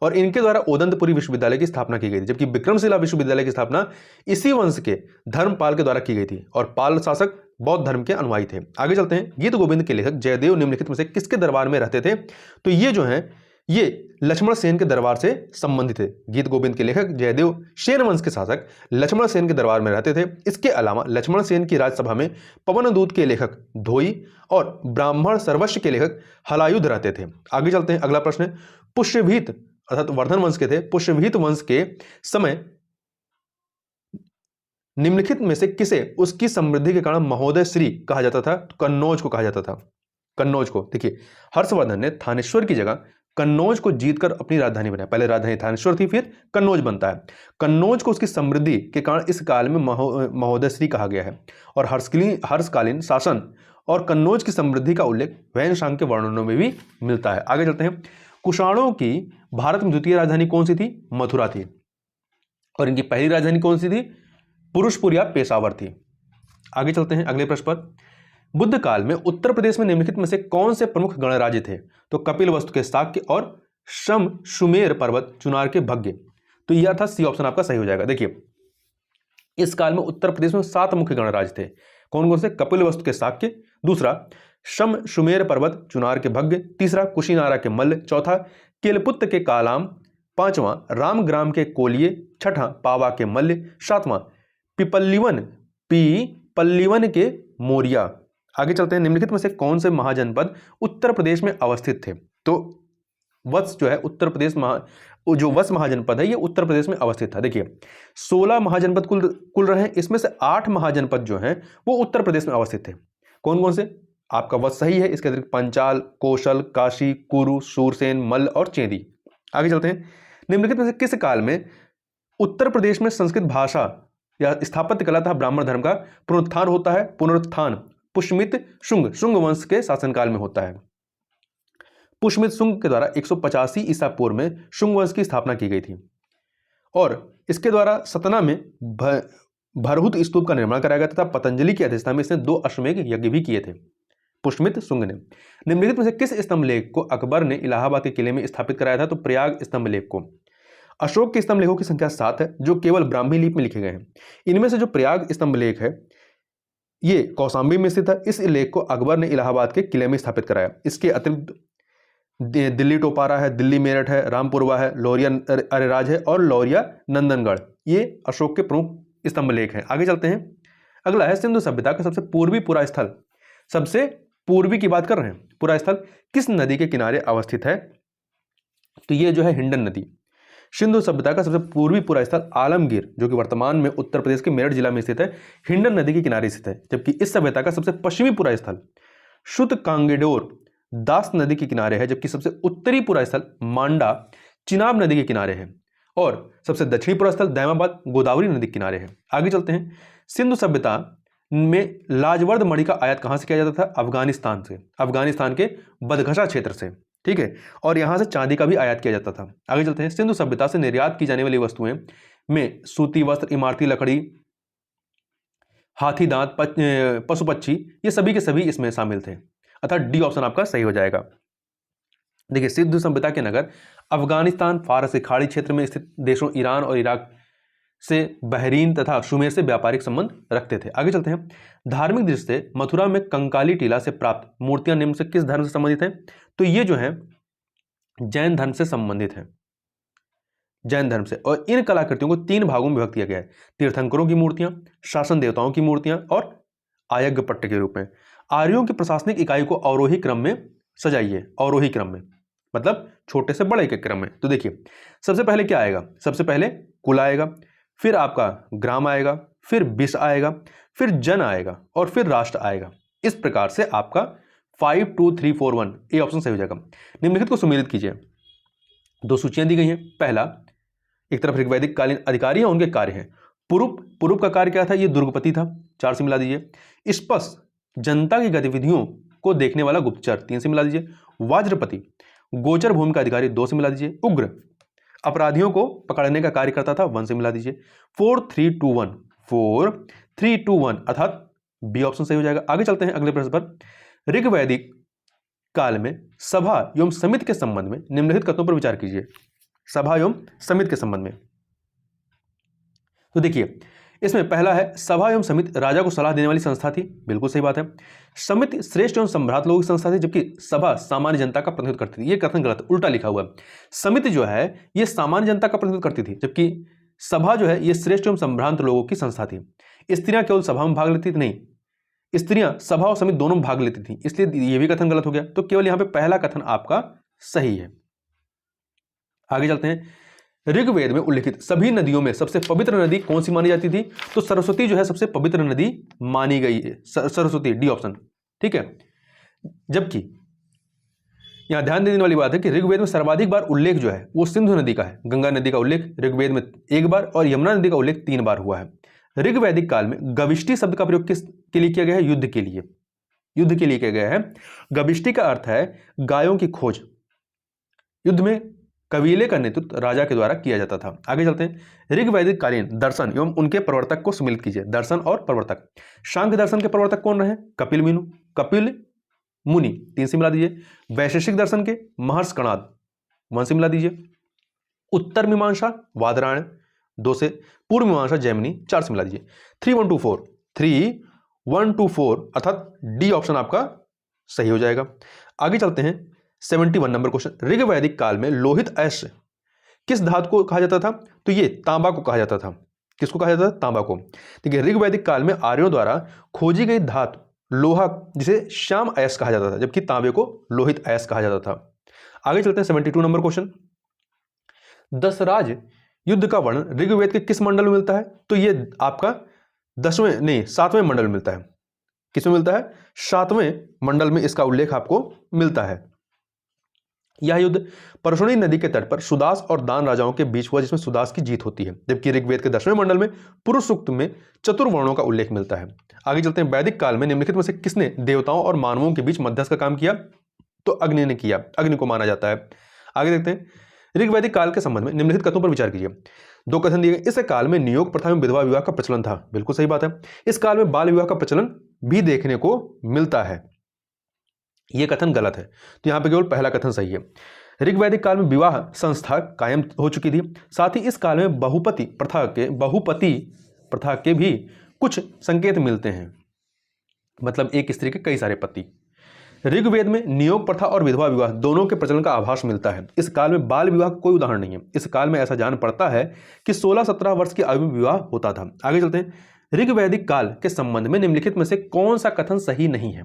और इनके द्वारा ओदंतपुरी विश्वविद्यालय की स्थापना की गई थी। जबकि विक्रमशिला विश्वविद्यालय की स्थापना इसी वंश के धर्मपाल के द्वारा की गई थी और पाल शासक बौद्ध धर्म के अनुयायी थे। आगे चलते हैं, गीत गोविंद के लेखक जयदेव निम्नलिखित में से किसके दरबार में रहते थे? तो ये जो है ये लक्ष्मण सेन के दरबार से संबंधित थे। गीत गोविंद के लेखक जयदेव सेन वंश के शासक लक्ष्मण सेन के दरबार में रहते थे। इसके अलावा लक्ष्मण सेन की राजसभा में पवनदूत के लेखक धोई और ब्राह्मण सर्वस्व के लेखक हलायुध रहते थे। आगे चलते हैं, अगला प्रश्न है, पुष्यभीत अर्थात वर्धन वंश के थे। पुष्यभीत वंश के समय निम्नलिखित में से किसे उसकी समृद्धि के कारण महोदय श्री कहा जाता था? कन्नौज को कहा जाता था। कन्नौज को, देखिए हर्षवर्धन ने थानेश्वर की जगह कन्नौज को जीतकर अपनी राजधानी बनाया। पहले राजधानी थानेश्वर थी, फिर कन्नौज बनता है। कन्नौज को उसकी समृद्धि के कारण इस काल में महोदय श्री कहा गया है। और हर्षकालीन शासन और कन्नौज की समृद्धि का उल्लेख वैनशांग के वर्णनों में भी मिलता है। आगे चलते हैं, कुषाणों की भारत में द्वितीय राजधानी कौन सी थी? मथुरा थी। और इनकी पहली राजधानी कौन सी थी? पुरुषपुर या पेशावर थी। आगे चलते हैं अगले प्रश्न पर, बुद्ध काल में उत्तर प्रदेश में निम्नलिखित में से कौन से प्रमुख गणराज्य थे? तो कपिलवस्तु के शाक्य और शम सुमेर पर्वत चुनार के भग्य। तो यह था सी ऑप्शन आपका सही हो जाएगा। देखिए इस काल में उत्तर प्रदेश में 7 मुख्य गणराज्य थे। कौन कौन से? कपिलवस्तु के शाक्य, दूसरा शम सुमेर पर्वत चुनार के भग्य, तीसरा कुशीनारा के मल्ल, चौथा केलपुत्त के कालाम, पांचवां रामग्राम के कोलिये, छठा पावा के मल्ल, सातवां पल्लीवन के मोरिया। आगे चलते हैं, निम्नलिखित में से कौन से महाजनपद उत्तर प्रदेश में अवस्थित थे? तो वत्स जो है उत्तर प्रदेश जो वत्स महाजनपद है ये उत्तर प्रदेश में अवस्थित था। देखिए 16 महाजनपद कुल रहे हैं, इसमें से 8 महाजनपद जो हैं वो उत्तर प्रदेश में अवस्थित थे। कौन कौन से? आपका वत्स सही है, इसके अतिरिक्त पंचाल, कौशल, काशी, कुरु, सूरसेन, मल्ल और चेदी। आगे चलते हैं, निम्नलिखित में से किस काल में उत्तर प्रदेश में संस्कृत भाषा या स्थापत्य कला तथा ब्राह्मण धर्म का पुनरुत्थान होता है? पुनरुत्थान पुष्यमित शुंग वंश के शासनकाल में होता है। पुष्यमित शुंग के द्वारा 185 ईसा पूर्व में शुंग वंश की स्थापना की गई थी और इसके द्वारा सतना में भरहुत स्तूप का निर्माण कराया गया था। पतंजलि की अध्यक्षता में इसने 2 अश्वमेध यज्ञ भी किए थे पुष्यमित शुंग ने। निम्नलिखित में से किस स्तंभलेख को अकबर ने इलाहाबाद के किले में स्थापित कराया था? तो प्रयाग स्तंभलेख को। अशोक के स्तंभलेखों की संख्या 7 है जो केवल ब्राह्मी लिपि में लिखे गए हैं। इनमें से जो प्रयाग स्तंभलेख है ये कौशाम्बी में स्थित है। इस लेख को अकबर ने इलाहाबाद के किले में स्थापित कराया। इसके अतिरिक्त दिल्ली टोपारा है, दिल्ली मेरठ है, रामपुरवा है, लौरिया अरेराज है और लौरिया नंदनगढ़, ये अशोक के प्रमुख स्तंभलेख हैं। आगे चलते हैं, अगला है सिंधु सभ्यता का सबसे पूर्वी पुरा स्थल। सबसे पूर्वी की बात कर रहे हैं, पुरा स्थल किस नदी के किनारे अवस्थित है? तो ये जो है हिंडन नदी। सिंधु सभ्यता का सबसे पूर्वी पुरा स्थल आलमगीर जो कि वर्तमान में उत्तर प्रदेश के मेरठ जिला में स्थित है, हिंडन नदी के किनारे स्थित है। जबकि इस सभ्यता का सबसे पश्चिमी पुरा स्थल शुद्ध कांगेडोर दास नदी के किनारे है। जबकि सबसे उत्तरी पुरा स्थल मांडा चिनाब नदी के किनारे है और सबसे दक्षिणी पुरा स्थल दैमाबाद गोदावरी नदी के किनारे है। आगे चलते हैं, सिंधु सभ्यता में लाजवर्द मणि का आयात कहां से किया जाता था? अफगानिस्तान से, अफगानिस्तान के बदखशा क्षेत्र से, ठीक है। और यहां से चांदी का भी आयात किया जाता था। आगे चलते हैं, सिंधु सभ्यता से निर्यात की जाने वाली वस्तुएं में सूती वस्त्र, इमारती लकड़ी, हाथी दांत, पशु पक्षी, ये सभी के सभी इसमें शामिल थे। अर्थात डी ऑप्शन आपका सही हो जाएगा। देखिए सिंधु सभ्यता के नगर अफगानिस्तान, फारस के खाड़ी क्षेत्र में स्थित देशों ईरान और इराक से, बहरीन तथा सुमेर से व्यापारिक संबंध रखते थे। आगे चलते हैं, धार्मिक दृष्टि से मथुरा में कंकाली टीला से प्राप्त मूर्तियां निम्न से किस धर्म से संबंधित हैं? तो ये जो है जैन धर्म से संबंधित है, जैन धर्म से। और इन कलाकृतियों को 3 भागों में विभक्त किया गया है, तीर्थंकरों की मूर्तियां, शासन देवताओं की मूर्तियां और आयज्ञपट्ट के रूप में। आर्यों की प्रशासनिक इकाई को अवरोही क्रम में सजाइए, अवरोही क्रम में मतलब छोटे से बड़े के क्रम में। तो देखिए सबसे पहले क्या आएगा? सबसे पहले कुल आएगा, फिर आपका ग्राम आएगा, फिर विष आएगा, फिर जन आएगा और फिर राष्ट्र आएगा। इस प्रकार से आपका 5 2 3 4 1 ए ऑप्शन सही हो जाएगा। निम्नलिखित को सुमेलित कीजिए। 2 सूचियां दी गई हैं। पहला, एक तरफ ऋग्वैदिक कालीन अधिकारी है, उनके कार्य हैं। पुरुप का कार्य क्या था? ये दुर्गपति था, 4 से मिला दीजिए। स्पष्ट जनता की गतिविधियों को देखने वाला गुप्तचर, 3 से मिला दीजिए। वाज्रपति गोचर भूमि का अधिकारी, 2 से मिला दीजिए। उग्र अपराधियों को पकड़ने का कार्य करता था, 1 से मिला दीजिए। 4 3 2 1 4 3 2 1 अर्थात बी ऑप्शन सही हो जाएगा। आगे चलते हैं अगले प्रश्न पर। ऋग्वैदिक काल में सभा एवं समिति के संबंध में निम्नलिखित कथनों पर विचार कीजिए। सभा एवं समिति के संबंध में तो देखिए इसमें पहला है सभा एवं समिति राजा को सलाह देने वाली संस्था थी, बिल्कुल सही बात है। समिति श्रेष्ठ एवं सम्भ्रांत लोगों की संस्था थी, जबकि सभा सामान्य जनता का प्रतिनिधित्व करती थी। ये कथन गलत, उल्टा लिखा हुआ है। समिति जो है ये सामान्य जनता का प्रतिनिधित्व करती थी, जबकि सभा जो है ये श्रेष्ठ एवं सम्भ्रांत लोगों की संस्था थी। स्त्रियां केवल सभा में भाग लेती थी, नहीं, स्त्रियां सभा और समिति दोनों में भाग लेती थी, इसलिए ये भी कथन गलत हो गया। तो केवल यहां पे पहला कथन आपका सही है। आगे चलते हैं। ऋग्वेद में उल्लिखित सभी नदियों में सबसे पवित्र नदी कौन सी मानी जाती थी? तो सरस्वती जो है सबसे पवित्र नदी मानी गई है, सरस्वती, डी ऑप्शन, ठीक है। जबकि यहां ध्यान देने वाली बात है कि ऋग्वेद में सर्वाधिक बार उल्लेख जो है वो सिंधु नदी का है। गंगा नदी का उल्लेख ऋग्वेद में 1 बार और यमुना नदी का उल्लेख 3 बार हुआ है। ऋग्वैदिक काल में गविष्टि शब्द का प्रयोग किस के लिए किया गया है? युद्ध के लिए, युद्ध के लिए किया गया है। गविष्टि का अर्थ है गायों की खोज। युद्ध में कबीले का नेतृत्व राजा के द्वारा किया जाता था। आगे चलते हैं। ऋग्वैदिक कालीन दर्शन एवं उनके प्रवर्तक को सम्मिलित कीजिए। दर्शन और प्रवर्तक। सांख्य दर्शन के प्रवर्तक कौन रहे? कपिल मुनि, 3 से मिला दीजिए। वैशेषिक दर्शन के महर्षि कणाद, 1 से मिला दीजिए। उत्तर मीमांसा वादरायण, 2 से। पूर्व मीमांसा जैमिनी, 4 से मिला दीजिए। 3124 अर्थात डी ऑप्शन आपका सही हो जाएगा। आगे चलते हैं। 71 नंबर क्वेश्चन। ऋग्वैदिक काल में लोहित अयस्क किस धातु को कहा जाता था? तो ये तांबा को कहा जाता था। किसको कहा जाता था? तांबा को। देखिए ऋग्वैदिक काल में आर्यों द्वारा खोजी गई धातु लोहा जिसे श्याम अयस्क कहा जाता था, जबकि तांबे को लोहित अयस्क कहा जाता था। आगे चलते हैं। 72 नंबर क्वेश्चन। दशराज युद्ध का वर्णन ऋग्वेद के किस मंडल में मिलता है? तो ये आपका 7वें मंडल में मिलता है। किसमें मिलता है? 7वें मंडल में इसका उल्लेख आपको मिलता है। यह युद्ध परशुनी नदी के तट पर सुदास और दान राजाओं के बीच हुआ, जिसमें सुदास की जीत होती है। जबकि ऋग्वेद के 10वें मंडल में पुरुष सूक्त में चतुर्वर्णों का उल्लेख मिलता है। आगे चलते हैं। वैदिक काल में निम्नलिखित में से किसने देवताओं और मानवों के बीच मध्यस्थ का काम किया? तो अग्नि ने किया, अग्नि को माना जाता है। आगे देखते हैं। ऋग्वैदिक काल के संबंध में निम्नलिखित कथनों पर विचार कीजिए। 2 कथन दिए गए। इस काल में नियोग प्रथा में विधवा विवाह का प्रचलन था, बिल्कुल सही बात है। इस काल में बाल विवाह का प्रचलन भी देखने को मिलता है, यह कथन गलत है। तो यहां पर केवल पहला कथन सही है। ऋग्वैदिक काल में विवाह संस्था कायम हो चुकी थी। साथ ही इस काल में बहुपति प्रथा के भी कुछ संकेत मिलते हैं, मतलब एक स्त्री के कई सारे पति। ऋग्वेद में नियोग प्रथा और विधवा विवाह दोनों के प्रचलन का आभास मिलता है। इस काल में बाल विवाह का कोई उदाहरण नहीं है। इस काल में ऐसा जान पड़ता है कि 16-17 वर्ष की आयु में विवाह होता था। आगे चलते हैं। ऋग्वैदिक काल के संबंध में निम्नलिखित में से कौन सा कथन सही नहीं है?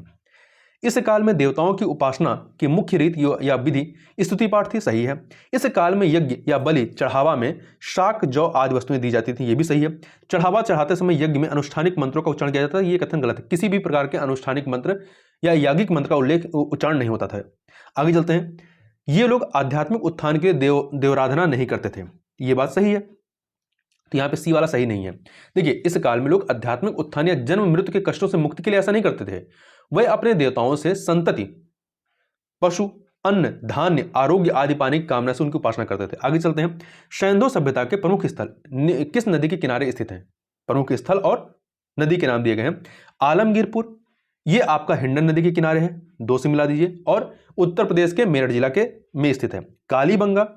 इस काल में देवताओं की उपासना की मुख्य रीति या विधि स्तुति पाठ थी, सही है। इस काल में यज्ञ या बलि चढ़ावा में शाक, जौ आदि वस्तुएं दी जाती थी, यह भी सही है। चढ़ावा चढ़ाते समय यज्ञ में अनुष्ठानिक मंत्रों का उच्चारण किया जाता था, यह कथन गलत है। किसी भी प्रकार के अनुष्ठानिक मंत्र या याज्ञिक मंत्र का उच्चारण नहीं होता था। आगे चलते हैं। ये लोग आध्यात्मिक उत्थान के लिए देवराधना नहीं करते थे, ये बात सही है। तो यहाँ पे सी वाला सही नहीं है। देखिए इस काल में लोग आध्यात्मिक उत्थान या जन्म मृत्यु के कष्टों से मुक्ति के लिए ऐसा नहीं करते थे। वह अपने देवताओं से संतति, पशु, अन्न, धान्य, आरोग्य आदि पाने की कामना से उनकी उपासना करते थे। आगे चलते हैं। सैंधव सभ्यता के प्रमुख स्थल किस नदी के किनारे स्थित हैं? प्रमुख स्थल और नदी के नाम दिए गए हैं। आलमगीरपुर, ये आपका हिंडन नदी के किनारे है, 2 से मिला दीजिए। और उत्तर प्रदेश के मेरठ जिला के में स्थित है। कालीबंगा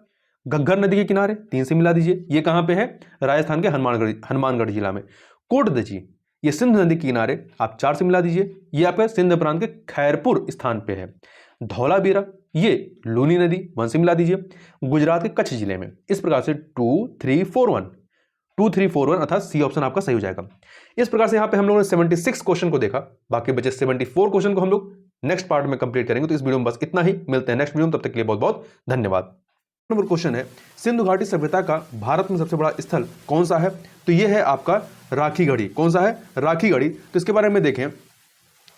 घग्गर नदी के किनारे, 3 से मिला दीजिए। ये कहां पे है? राजस्थान के हनुमानगढ़ जिला में। कोटदची, ये सिंध नदी के किनारे, आप 4 से मिला दीजिए। ये आपका सिंध प्रांत के खैरपुर स्थान पे है। धौलावीरा, ये लूनी नदी, 1 से मिला दीजिए, गुजरात के कच्छ जिले में। इस प्रकार से 2341 अर्थात सी ऑप्शन आपका सही हो जाएगा। इस प्रकार से यहाँ पे हम लोगों ने 76 क्वेश्चन को देखा, बाकी बचे 74 क्वेश्चन को हम लोग नेक्स्ट पार्ट में कंप्लीट करेंगे। तो इस वीडियो में बस इतना ही, मिलते हैं नेक्स्ट वीडियो में, तब तक के लिए बहुत बहुत धन्यवाद। नंबर क्वेश्चन है, सिंधु घाटी सभ्यता का भारत में सबसे बड़ा स्थल कौन सा है? तो यह है आपका राखीगढ़ी। कौन सा है? राखीगढ़ी। तो इसके बारे में देखें।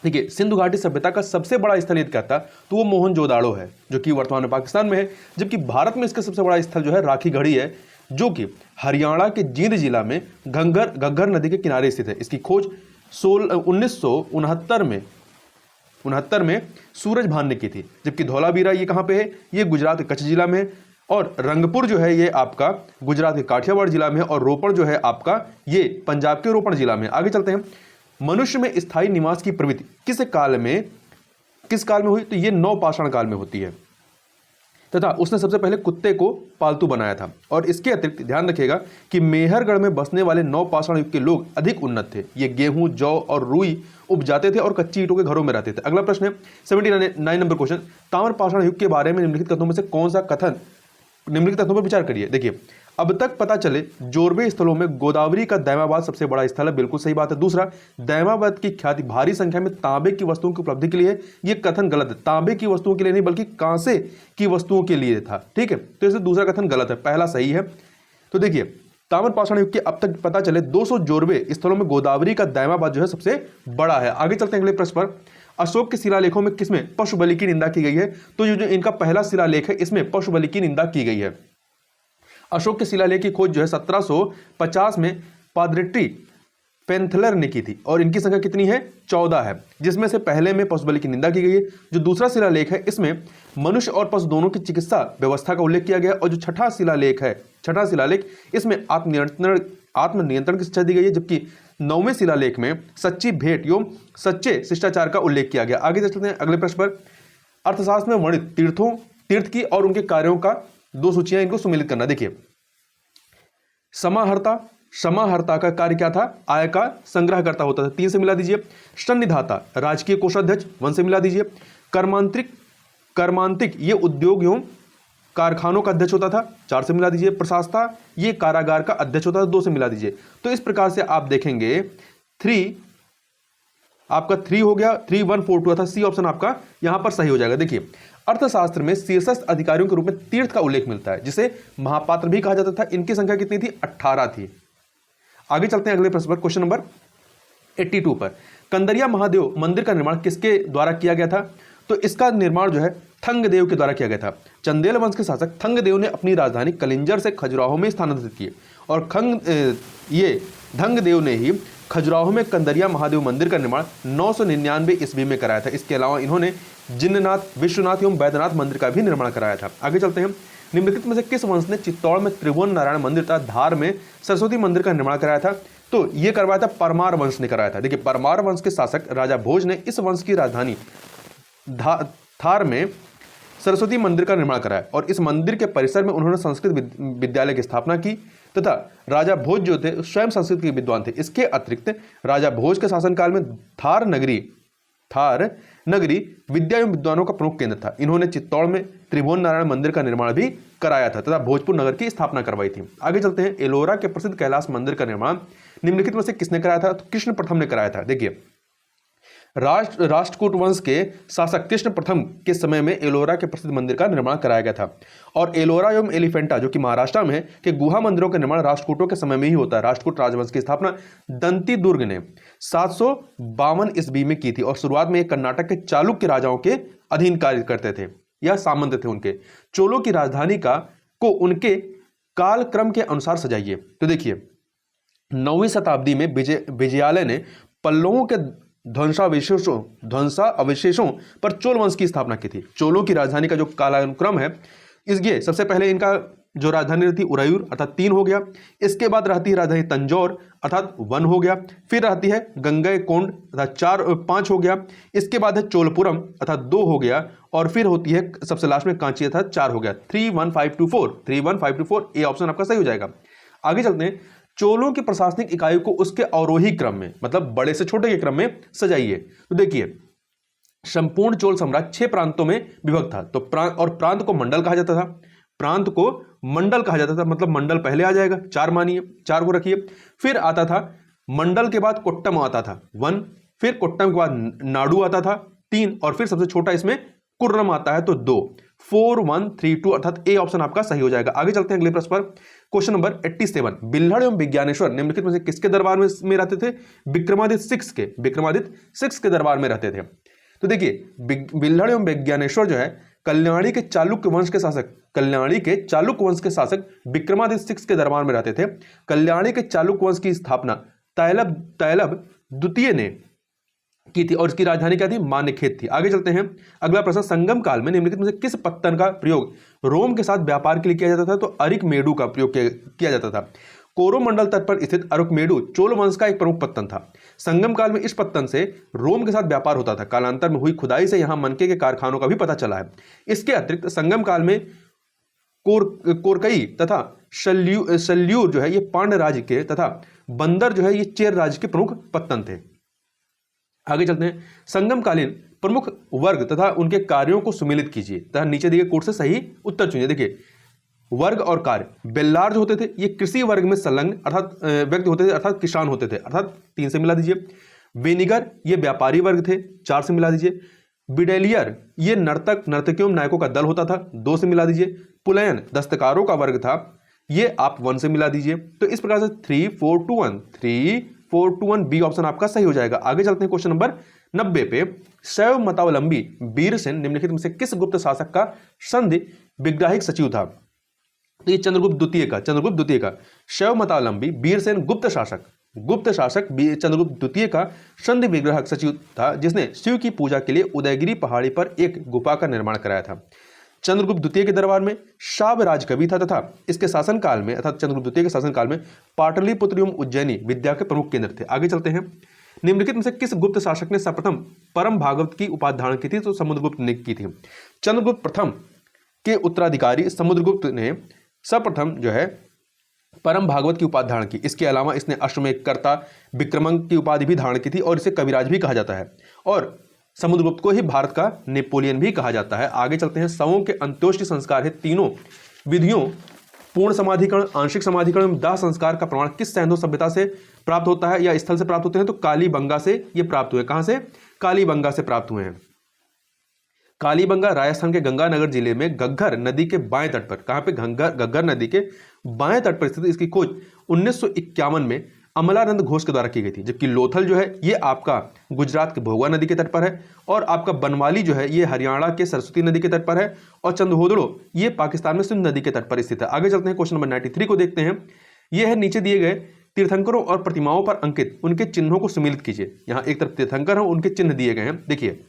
देखिए सिंधु घाटी सभ्यता का सबसे बड़ा स्थल यदि कहता तो वो मोहनजोदाड़ो है, जो कि वर्तमान में पाकिस्तान में है। जबकि भारत में इसका सबसे बड़ा स्थल जो है राखीगढ़ी है, जो कि हरियाणा के जींद जिला में घग्गर नदी के किनारे स्थित है। इसकी खोज 1969 में सूरज भान ने की थी। जबकि धौलावीरा ये कहाँ पे है? ये गुजरात के कच्छ जिला में है। और रंगपुर जो है ये आपका गुजरात के काठियावाड़ जिला में है। और रोपड़ जो है आपका ये पंजाब के रोपड़ जिला में। आगे चलते हैं। मनुष्य में स्थायी निवास की प्रवृत्ति किस काल में हुई? तो ये नवपाषाण काल में होती है। तथा उसने सबसे पहले कुत्ते को पालतू बनाया था। और इसके अतिरिक्त ध्यान रखिएगा कि मेहरगढ़ में बसने वाले नवपाषाण युग के लोग अधिक उन्नत थे। ये गेहूं, जौ और रुई उपजाते थे और कच्ची ईंटों के घरों में रहते थे। अगला प्रश्न है 79 नंबर क्वेश्चन, ताम्रपाषाण युग के बारे में निम्नलिखित कथनों में से कौन सा कथन, निम्नलिखित तथ्यों पर विचार करिए। देखिए, अब तक पता चले जोरबे स्थलों में गोदावरी का दैमाबाद सबसे बड़ा स्थल है, बिल्कुल सही बात है। दूसरा, दैमाबाद की ख्याति भारी संख्या में तांबे की वस्तुओं की उपलब्धि के लिए है, ये कथन गलत है। तांबे की वस्तुओं के लिए नहीं बल्कि कांसे की वस्तुओं के लिए था, ठीक है। तो इससे दूसरा कथन गलत है, पहला सही है। तो देखिए, ताम्रपाषाण युग के अब तक पता चले 200 जोरबे स्थलों में गोदावरी का दैमाबाद जो है सबसे बड़ा है। आगे चलते हैं अगले प्रश्न पर। अशोक के शिलालेखों में किसमें पशु बलि की निंदा की गई है? तो जो इनका पहला शिलालेख है इसमें पशु बलि की निंदा की गई है। अशोक के शिलालेख की खोज जो है 1750 में पाद्रिट्टी पेंथलर ने की थी और इनकी संख्या कितनी है? 14 है, जिसमें से पहले में पशु बलि की निंदा की गई है। जो दूसरा शिलालेख है इसमें मनुष्य और पशु दोनों की चिकित्सा व्यवस्था का उल्लेख किया गया है। और जो छठा शिलालेख इसमें आत्मनियंत्रण की शिक्षा दी गई है। जबकि 9वें शिलालेख में सच्ची भेंट एवं सच्चे शिष्टाचार का उल्लेख किया गया। आगे चलते हैं अगले प्रश्न पर। अर्थशास्त्र में वर्णित तीर्थ की और उनके कार्यों का दो सूचियां, इनको सुमेलित करना। देखिए, समाहर्ता का कार्य क्या था? आय का संग्रहकर्ता होता था, 3 से मिला दीजिए। सन्निधाता राजकीय कोषाध्यक्ष, 1 से मिला दीजिए। कर्मांतिक ये उद्योग एवं कारखानों का अध्यक्ष होता था, 4 से मिला दीजिए। प्रशासता ये कारागार का अध्यक्ष होता था, 2 से मिला दीजिए। तो इस प्रकार से आप देखेंगे 3 आपका 3 हो गया, 3 1 4 2 था। सी ऑप्शन आपका यहां पर सही हो जाएगा। देखिए, अर्थशास्त्र में शीर्षस्थ अधिकारियों के रूप में तीर्थ का उल्लेख मिलता है, जिसे महापात्र भी कहा जाता था। इनकी संख्या कितनी थी? 18 थी। आगे चलते हैं अगले प्रश्न पर, क्वेश्चन नंबर 82 पर। कंदरिया महादेव मंदिर का निर्माण किसके द्वारा किया गया था? तो इसका निर्माण जो है थंगदेव के द्वारा किया गया था। चंदेल वंश के शासक थंगदेव ने अपनी राजधानी कलिंजर से खजुराहो में स्थानांतरित किए और धंगदेव ने ही खजुराहो में कंदरिया महादेव मंदिर का निर्माण 999 ईस्वी में कराया था। इसके अलावा इन्होंने जिन्ननाथ, विश्वनाथ एवं बैद्यनाथ मंदिर का भी निर्माण कराया था। आगे चलते हैं। निम्नलिखित में से किस वंश ने चित्तौड़ में त्रिभुवन नारायण मंदिर तथा धार में सरस्वती मंदिर का निर्माण कराया था? तो यह करवाया था परमार वंश ने कराया था। देखिए, परमार वंश के शासक राजा भोज ने इस वंश की राजधानी धार में सरस्वती मंदिर का निर्माण कराया और इस मंदिर के परिसर में उन्होंने संस्कृत विद्यालय की स्थापना की तथा राजा भोज जो थे स्वयं संस्कृत के विद्वान थे। इसके अतिरिक्त राजा भोज के शासनकाल में थार नगरी विद्या एवं विद्वानों का प्रमुख केंद्र था। इन्होंने चित्तौड़ में त्रिभुवन नारायण मंदिर का निर्माण भी कराया था तथा भोजपुर नगर की स्थापना करवाई थी। आगे चलते हैं। एलोरा के प्रसिद्ध कैलाश मंदिर का निर्माण निम्नलिखित में से किसने कराया था? तो कृष्ण प्रथम ने कराया था। देखिए, राष्ट्रकूट वंश के शासक कृष्ण प्रथम के समय में एलोरा के प्रसिद्ध मंदिर का निर्माण कराया गया था और एलोरा एवं एलिफेंटा जो कि महाराष्ट्र में है के गुहा मंदिरों का निर्माण राष्ट्रकूटों के समय में ही होता है। राष्ट्रकूट राजवंश की स्थापना दंती दुर्ग ने 752 ईस्वी में की थी और शुरुआत में कर्नाटक के चालुक्य राजाओं के अधीन कार्य करते थे या सामंत थे उनके। चोलों की राजधानी को उनके कालक्रम के अनुसार सजाइए। तो देखिए, 9वीं शताब्दी में विजयालय ने पल्लवों के ध्वंसावशेषों पर चोल वंश की स्थापना की थी। चोलों की राजधानी का जो कालानुक्रम है, ये सबसे पहले इनका जो राजधानी रहती है उरयूर अर्थात 3 हो गया। इसके बाद रहती है राजधानी तंजौर अर्थात 1 हो गया। फिर रहती है गंगईकोंड अर्थात 5 हो गया। इसके बाद है चोलपुरम अर्थात 2 हो गया और फिर होती है सबसे लास्ट में कांची अर्थात 4 हो गया। 31524 ए ऑप्शन आपका सही हो जाएगा। आगे चलते हैं। चोलों की प्रशासनिक इकाई को उसके अवरोही क्रम में मतलब बड़े से छोटे के क्रम में सजाइए। तो देखिए, संपूर्ण चोल साम्राज्य 6 प्रांतों में विभक्त था। तो प्रांत को मंडल कहा जाता था। प्रांत को मंडल कहा जाता था, मतलब मंडल पहले आ जाएगा, 4 मानिए, 4 को रखिए। फिर आता था मंडल के बाद कोट्टम आता था 1, फिर कोट्टम के बाद नाडु आता था 3 और फिर सबसे छोटा इसमें कुर्रम आता है तो 2। 4 1 3 2 अर्थात ए ऑप्शन आपका सही हो जाएगा। आगे चलते हैं अगले प्रश्न पर, क्वेश्चन नंबर 87। बिल्हड़ एवं विज्ञानेश्वर निम्नलिखित में से किसके दरबार में रहते थे? विक्रमादित्य 6 के दरबार में रहते थे। तो देखिए, बिल्हड़ एवं विज्ञानेश्वर जो है कल्याणी के चालुक्य वंश के शासक विक्रमादित्य 6 के दरबार में रहते थे। कल्याणी के चालुक्य वंश की स्थापना तैलब द्वितीय ने की थी और इसकी राजधानी क्या थी? मान्यखेत थी। आगे चलते हैं। अगला प्रश्न, संगम काल में निम्नलिखित में से किस पत्तन का प्रयोग रोम के साथ व्यापार के लिए किया जाता था? तो अरिकमेडु का प्रयोग किया जाता था। कोरोमंडल तट पर स्थित अरिकमेडु चोल वंश का एक प्रमुख पत्तन था। संगम काल में इस पत्तन से रोम के साथ व्यापार होता था। कालांतर में हुई खुदाई से यहाँ मनके के कारखानों का भी पता चला है। इसके अतिरिक्त संगम काल में कोरकई तथा शल्यूर जो है ये पांड्य राज्य के तथा बंदर जो है ये चेर राज्य के प्रमुख पत्तन थे। आगे चलते हैं। संगम कालीन प्रमुख वर्ग तथा उनके कार्यों को सुमेलित कीजिए तथा नीचे दिए कोट से सही उत्तर चुनिए। देखिए वर्ग और कार्य। बेल्लार जो होते थे ये कृषि वर्ग में संलग्न अर्थात व्यक्ति होते थे अर्थात किसान होते थे अर्थात 3 से मिला दीजिए। वेनिगर ये व्यापारी वर्ग थे 4 से मिला दीजिए। बिडेलियर ये नर्तक नर्तकियों नायकों का दल होता था 2 से मिला दीजिए। पुलयन दस्तकारों का वर्ग था ये आप 1 से मिला दीजिए। तो इस प्रकार से 3 4 2 1 3 4 2 1 बी ऑप्शन आपका सही हो जाएगा। आगे चलते हैं क्वेश्चन नंबर 90 पे। शैव मतावलंबी वीरसेन निम्नलिखित में से किस गुप्त शासक का संधि विग्राहिक सचिव था? तो ये चंद्रगुप्त द्वितीय का शैव मतावलंबी वीरसेन गुप्त शासक चंद्रगुप्त द्वितीय का संधि विग्राहक सचिव था जिसने शिव की पूजा के लिए उदयगिरी पहाड़ी पर एक गुफा का निर्माण कराया था। चंद्रगुप्त द्वितीय के दरबार में शाब राजकवि था तथा इसके शासनकाल में अर्थात चंद्रगुप्त द्वितीय के शासनकाल में पाटलिपुत्र एवं उज्जैनी विद्या के प्रमुख केंद्र थे। आगे चलते हैं। निम्नलिखित में से किस गुप्त शासक ने सर्वप्रथम परम भागवत की उपाधि धारण की थी? तो समुद्रगुप्त ने की थी। चंद्रगुप्त प्रथम के उत्तराधिकारी समुद्रगुप्त ने सर्वप्रथम जो है परम भागवत की उपाधि धारण की। इसके अलावा इसने अश्वमेध कर्ता विक्रमांक की उपाधि भी धारण की थी और इसे कविराज भी कहा जाता है और समुद्रगुप्त को ही भारत का नेपोलियन भी कहा जाता है। आगे चलते हैं। शवों के अंत्योष्टि संस्कार है तीनों विधियों पूर्ण समाधिकरण, आंशिक समाधिकरण एवं दाह संस्कार का प्रमाण किस सैंधव सभ्यता से प्राप्त होता है या स्थल से प्राप्त होते हैं? तो कालीबंगा से ये प्राप्त हुए। कहां से? कालीबंगा से प्राप्त हुए हैं। कालीबंगा राजस्थान के गंगानगर जिले में घग्गर नदी के बाएं तट पर, कहां पे? घग्गर नदी के बाएं तट पर स्थित। इसकी खोज 1951 में अमलानंद घोष के द्वारा की गई थी। जबकि लोथल जो है ये आपका गुजरात के भोगवा नदी के तट पर है और आपका बनवाली जो है ये हरियाणा के सरस्वती नदी के तट पर है और चंदहोदड़ो ये पाकिस्तान में सिंध नदी के तट पर स्थित है। आगे चलते हैं। क्वेश्चन नंबर 93 को देखते हैं। यह है नीचे दिए गए तीर्थंकरों और प्रतिमाओं पर अंकित उनके चिन्हों को सम्मिलित कीजिए। यहां एक तरफ तीर्थंकर हैं, उनके चिन्ह दिए गए हैं। देखिए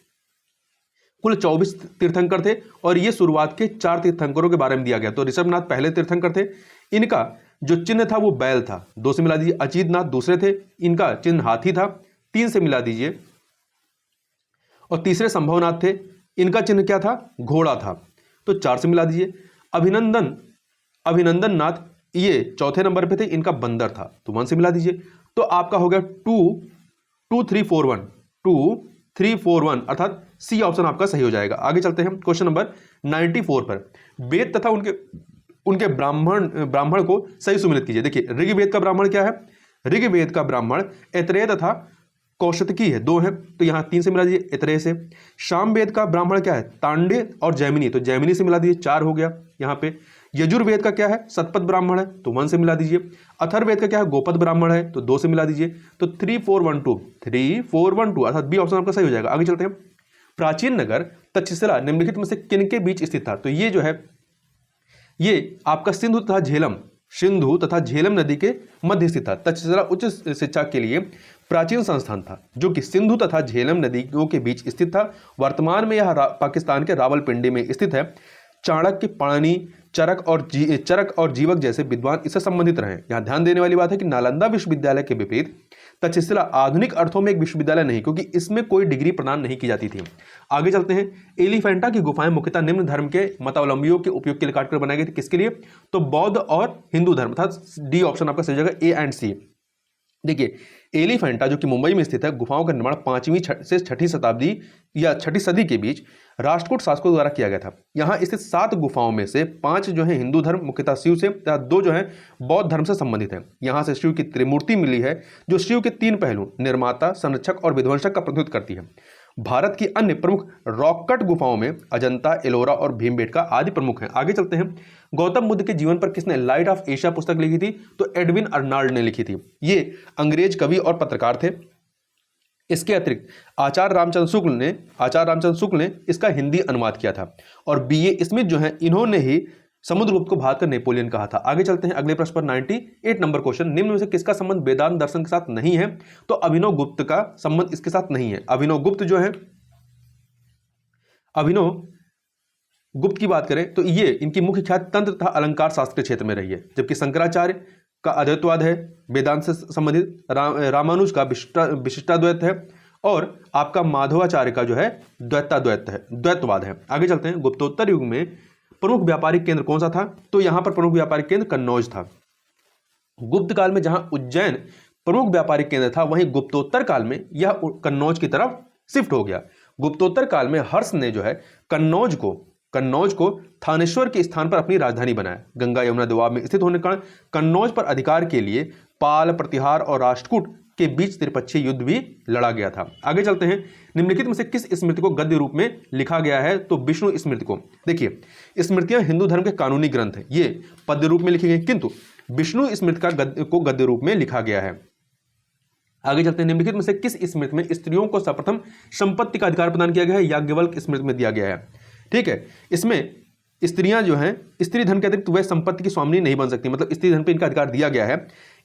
कुल 24 तीर्थंकर थे और ये शुरुआत के 4 तीर्थंकरों के बारे में दिया गया। तो ऋषभनाथ पहले तीर्थंकर थे, इनका जो चिन्ह था वो बैल था, 2 से मिला दीजिए। अचितनाथ दूसरे थे, इनका चिन्ह हाथी था, 3 से मिला दीजिए। और तीसरे संभवनाथ थे, इनका चिन्ह क्या था? घोड़ा था, तो 4 से मिला दीजिए। अभिनंदन नाथ ये चौथे नंबर पे थे, इनका बंदर था, तो 1 से मिला दीजिए। तो आपका हो गया 2 3 4 1 अर्थात सी ऑप्शन आपका सही हो जाएगा। आगे चलते हैं क्वेश्चन नंबर 94 पर। वेद तथा उनके ब्राह्मण को सही सुमिलित कीजिए। देखिए ऋग्वेद का ब्राह्मण क्या है? ऋग्वेद का ब्राह्मण ऐतरेय तथा कौशतकी है, 2 है, तो यहां 3 से मिला दीजिए ऐतरेय से। सामवेद का ब्राह्मण क्या है? तांडे और जैमिनी, तो जैमिनी से मिला दीजिए, 4 हो गया यहां पे। यजुर्वेद का क्या है? शतपथ ब्राह्मण है, तो 1 से मिला दीजिए। अथर्ववेद का क्या है? गोपद ब्राह्मण है, तो 2 से मिला दीजिए। तो 3 4 1 2 अर्थात बी ऑप्शन आपका सही हो जाएगा। आगे चलते हैं। प्राचीन नगर तक्षशिला निम्नलिखित में से किनके बीच स्थित था? तो ये जो है ये आपका सिंधु तथा झेलम नदी के मध्य स्थित था। तक्षशिला उच्च शिक्षा के लिए प्राचीन संस्थान था जो कि सिंधु तथा झेलम नदियों के बीच स्थित था। वर्तमान में यह पाकिस्तान के रावलपिंडी में स्थित है। चाणक्य, पाणिनि, चरक और जीवक जैसे विद्वान इससे संबंधित रहे। यहाँ ध्यान देने वाली बात है कि नालंदा विश्वविद्यालय के विपरीत तक्षशिला आधुनिक अर्थों में एक विश्वविद्यालय नहीं, क्योंकि इसमें कोई डिग्री प्रदान नहीं की जाती थी। आगे चलते हैं। एलिफेंटा की गुफाएं मुख्यतः निम्न धर्म के मतावलंबियों के उपयोग के लिए काटकर बनाई गई थी। किसके लिए? तो बौद्ध और हिंदू धर्म, अर्थात डी ऑप्शन आपका सही हो जाएगा, ए एंड सी। देखिए एलिफेंटा जो कि मुंबई में स्थित है, गुफाओं का निर्माण 5वीं से 6ठी शताब्दी या 6ठी सदी के बीच राष्ट्रकूट शासकों द्वारा किया गया था। यहाँ स्थित 7 गुफाओं में से 5 जो है हिंदू धर्म मुख्यतः शिव से तथा 2 जो है बौद्ध धर्म से संबंधित है। यहाँ से शिव की त्रिमूर्ति मिली है जो शिव के 3 पहलू निर्माता, संरक्षक और विध्वंसक का प्रतिनिधित्व करती है। भारत की अन्य प्रमुख रॉक कट गुफाओं में अजंता, एलोरा और भीमबेटका आदि प्रमुख हैं। आगे चलते हैं। गौतम बुद्ध के जीवन पर किसने लाइट ऑफ एशिया पुस्तक लिखी थी? तो एडविन अर्नाल्ड ने लिखी थी। ये अंग्रेज कवि और पत्रकार थे। इसके अतिरिक्त आचार्य रामचंद्र शुक्ल ने इसका हिंदी अनुवाद किया था और बीए स्मिथ जो है इन्होंने ही समुद्रगुप्त को भारत का नेपोलियन कहा था। आगे चलते हैं अगले प्रश्न पर। 98 नंबर क्वेश्चन। निम्न में से किसका संबंध वेदांत दर्शन के साथ नहीं है? तो अभिनव गुप्त का संबंध इसके साथ नहीं है। अभिनव गुप्त की बात करें तो ये इनकी मुख्य ख्याति तंत्र तथा अलंकार शास्त्र के क्षेत्र में रही है, जबकि शंकराचार्य का अद्वैतवाद है, वेदांत से संबंधित। रामानुज का विशिष्टाद्वैत है, और आपका माधवाचार्य का जो है द्वैतवाद है। आगे चलते हैं। गुप्तोत्तर युग में प्रमुख व्यापारिक केंद्र कौन सा था? तो यहां पर प्रमुख व्यापारिक केंद्र कन्नौज था। गुप्त काल में जहां उज्जैन प्रमुख व्यापारिक केंद्र था, वहीं गुप्तोत्तर काल में यह कन्नौज की तरफ शिफ्ट हो गया। गुप्तोत्तर काल में हर्ष ने जो है कन्नौज को थानेश्वर के स्थान पर अपनी राजधानी बनाया। गंगा यमुना दोआब में स्थित होने के कारण कन्नौज पर अधिकार के लिए पाल, प्रतिहार और राष्ट्रकूट के बीच त्रिपक्षीय युद्ध भी लड़ा गया था। आगे चलते हैं। निम्नलिखित में से किस स्मृति को गद्य रूप में लिखा गया है? तो विष्णु स्मृति को। देखिए, स्मृतियां हिंदू धर्म के कानूनी ग्रंथ है, ये पद्य रूप में लिखी गई, किंतु विष्णु स्मृति को गद्य रूप में लिखा गया है। आगे चलते हैं। निम्नलिखित में से किस स्मृति में स्त्रियों को सर्वप्रथम संपत्ति का अधिकार प्रदान किया गया है? याज्ञवल्क्य स्मृति में दिया गया है। ठीक है, इसमें स्त्रियां जो हैं, स्त्री धन के अतिरिक्त वह संपत्ति की स्वामिनी नहीं बन सकती, मतलब स्त्री धन पर इनका अधिकार दिया गया है।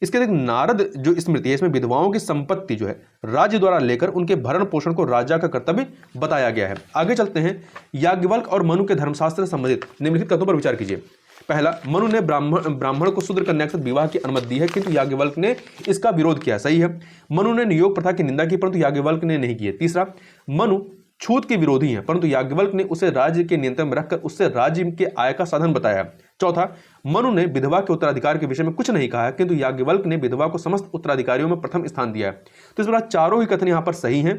इसके अतिरिक्त नारद जो स्मृति है, इसमें विधवाओं की संपत्ति जो है राज्य द्वारा लेकर उनके भरण पोषण को राजा का कर्तव्य बताया गया है। आगे चलते हैं। याज्ञवल्क्य और मनु के धर्मशास्त्र से संबंधित निम्नलिखित कथनों पर विचार कीजिए। पहला, मनु ने ब्राह्मण को शूद्र कन्या के साथ विवाह की अनुमति दी है, किंतु याज्ञवल्क्य ने इसका विरोध किया। सही है। मनु ने नियोग प्रथा की निंदा की, परंतु याज्ञवल्क्य ने नहीं की है। तीसरा, मनु छूत के विरोधी हैं, परंतु याज्ञवल्क्य ने उसे राज्य के नियंत्रण में रखकर उससे राज्य के आय का साधन बताया। चौथा, मनु ने विधवा के उत्तराधिकार के विषय में कुछ नहीं कहा है, किंतु याज्ञवल्क्य ने विधवा को समस्त उत्तराधिकारियों में प्रथम स्थान दिया है। तो इस प्रकार चारों ही कथन यहां पर सही हैं।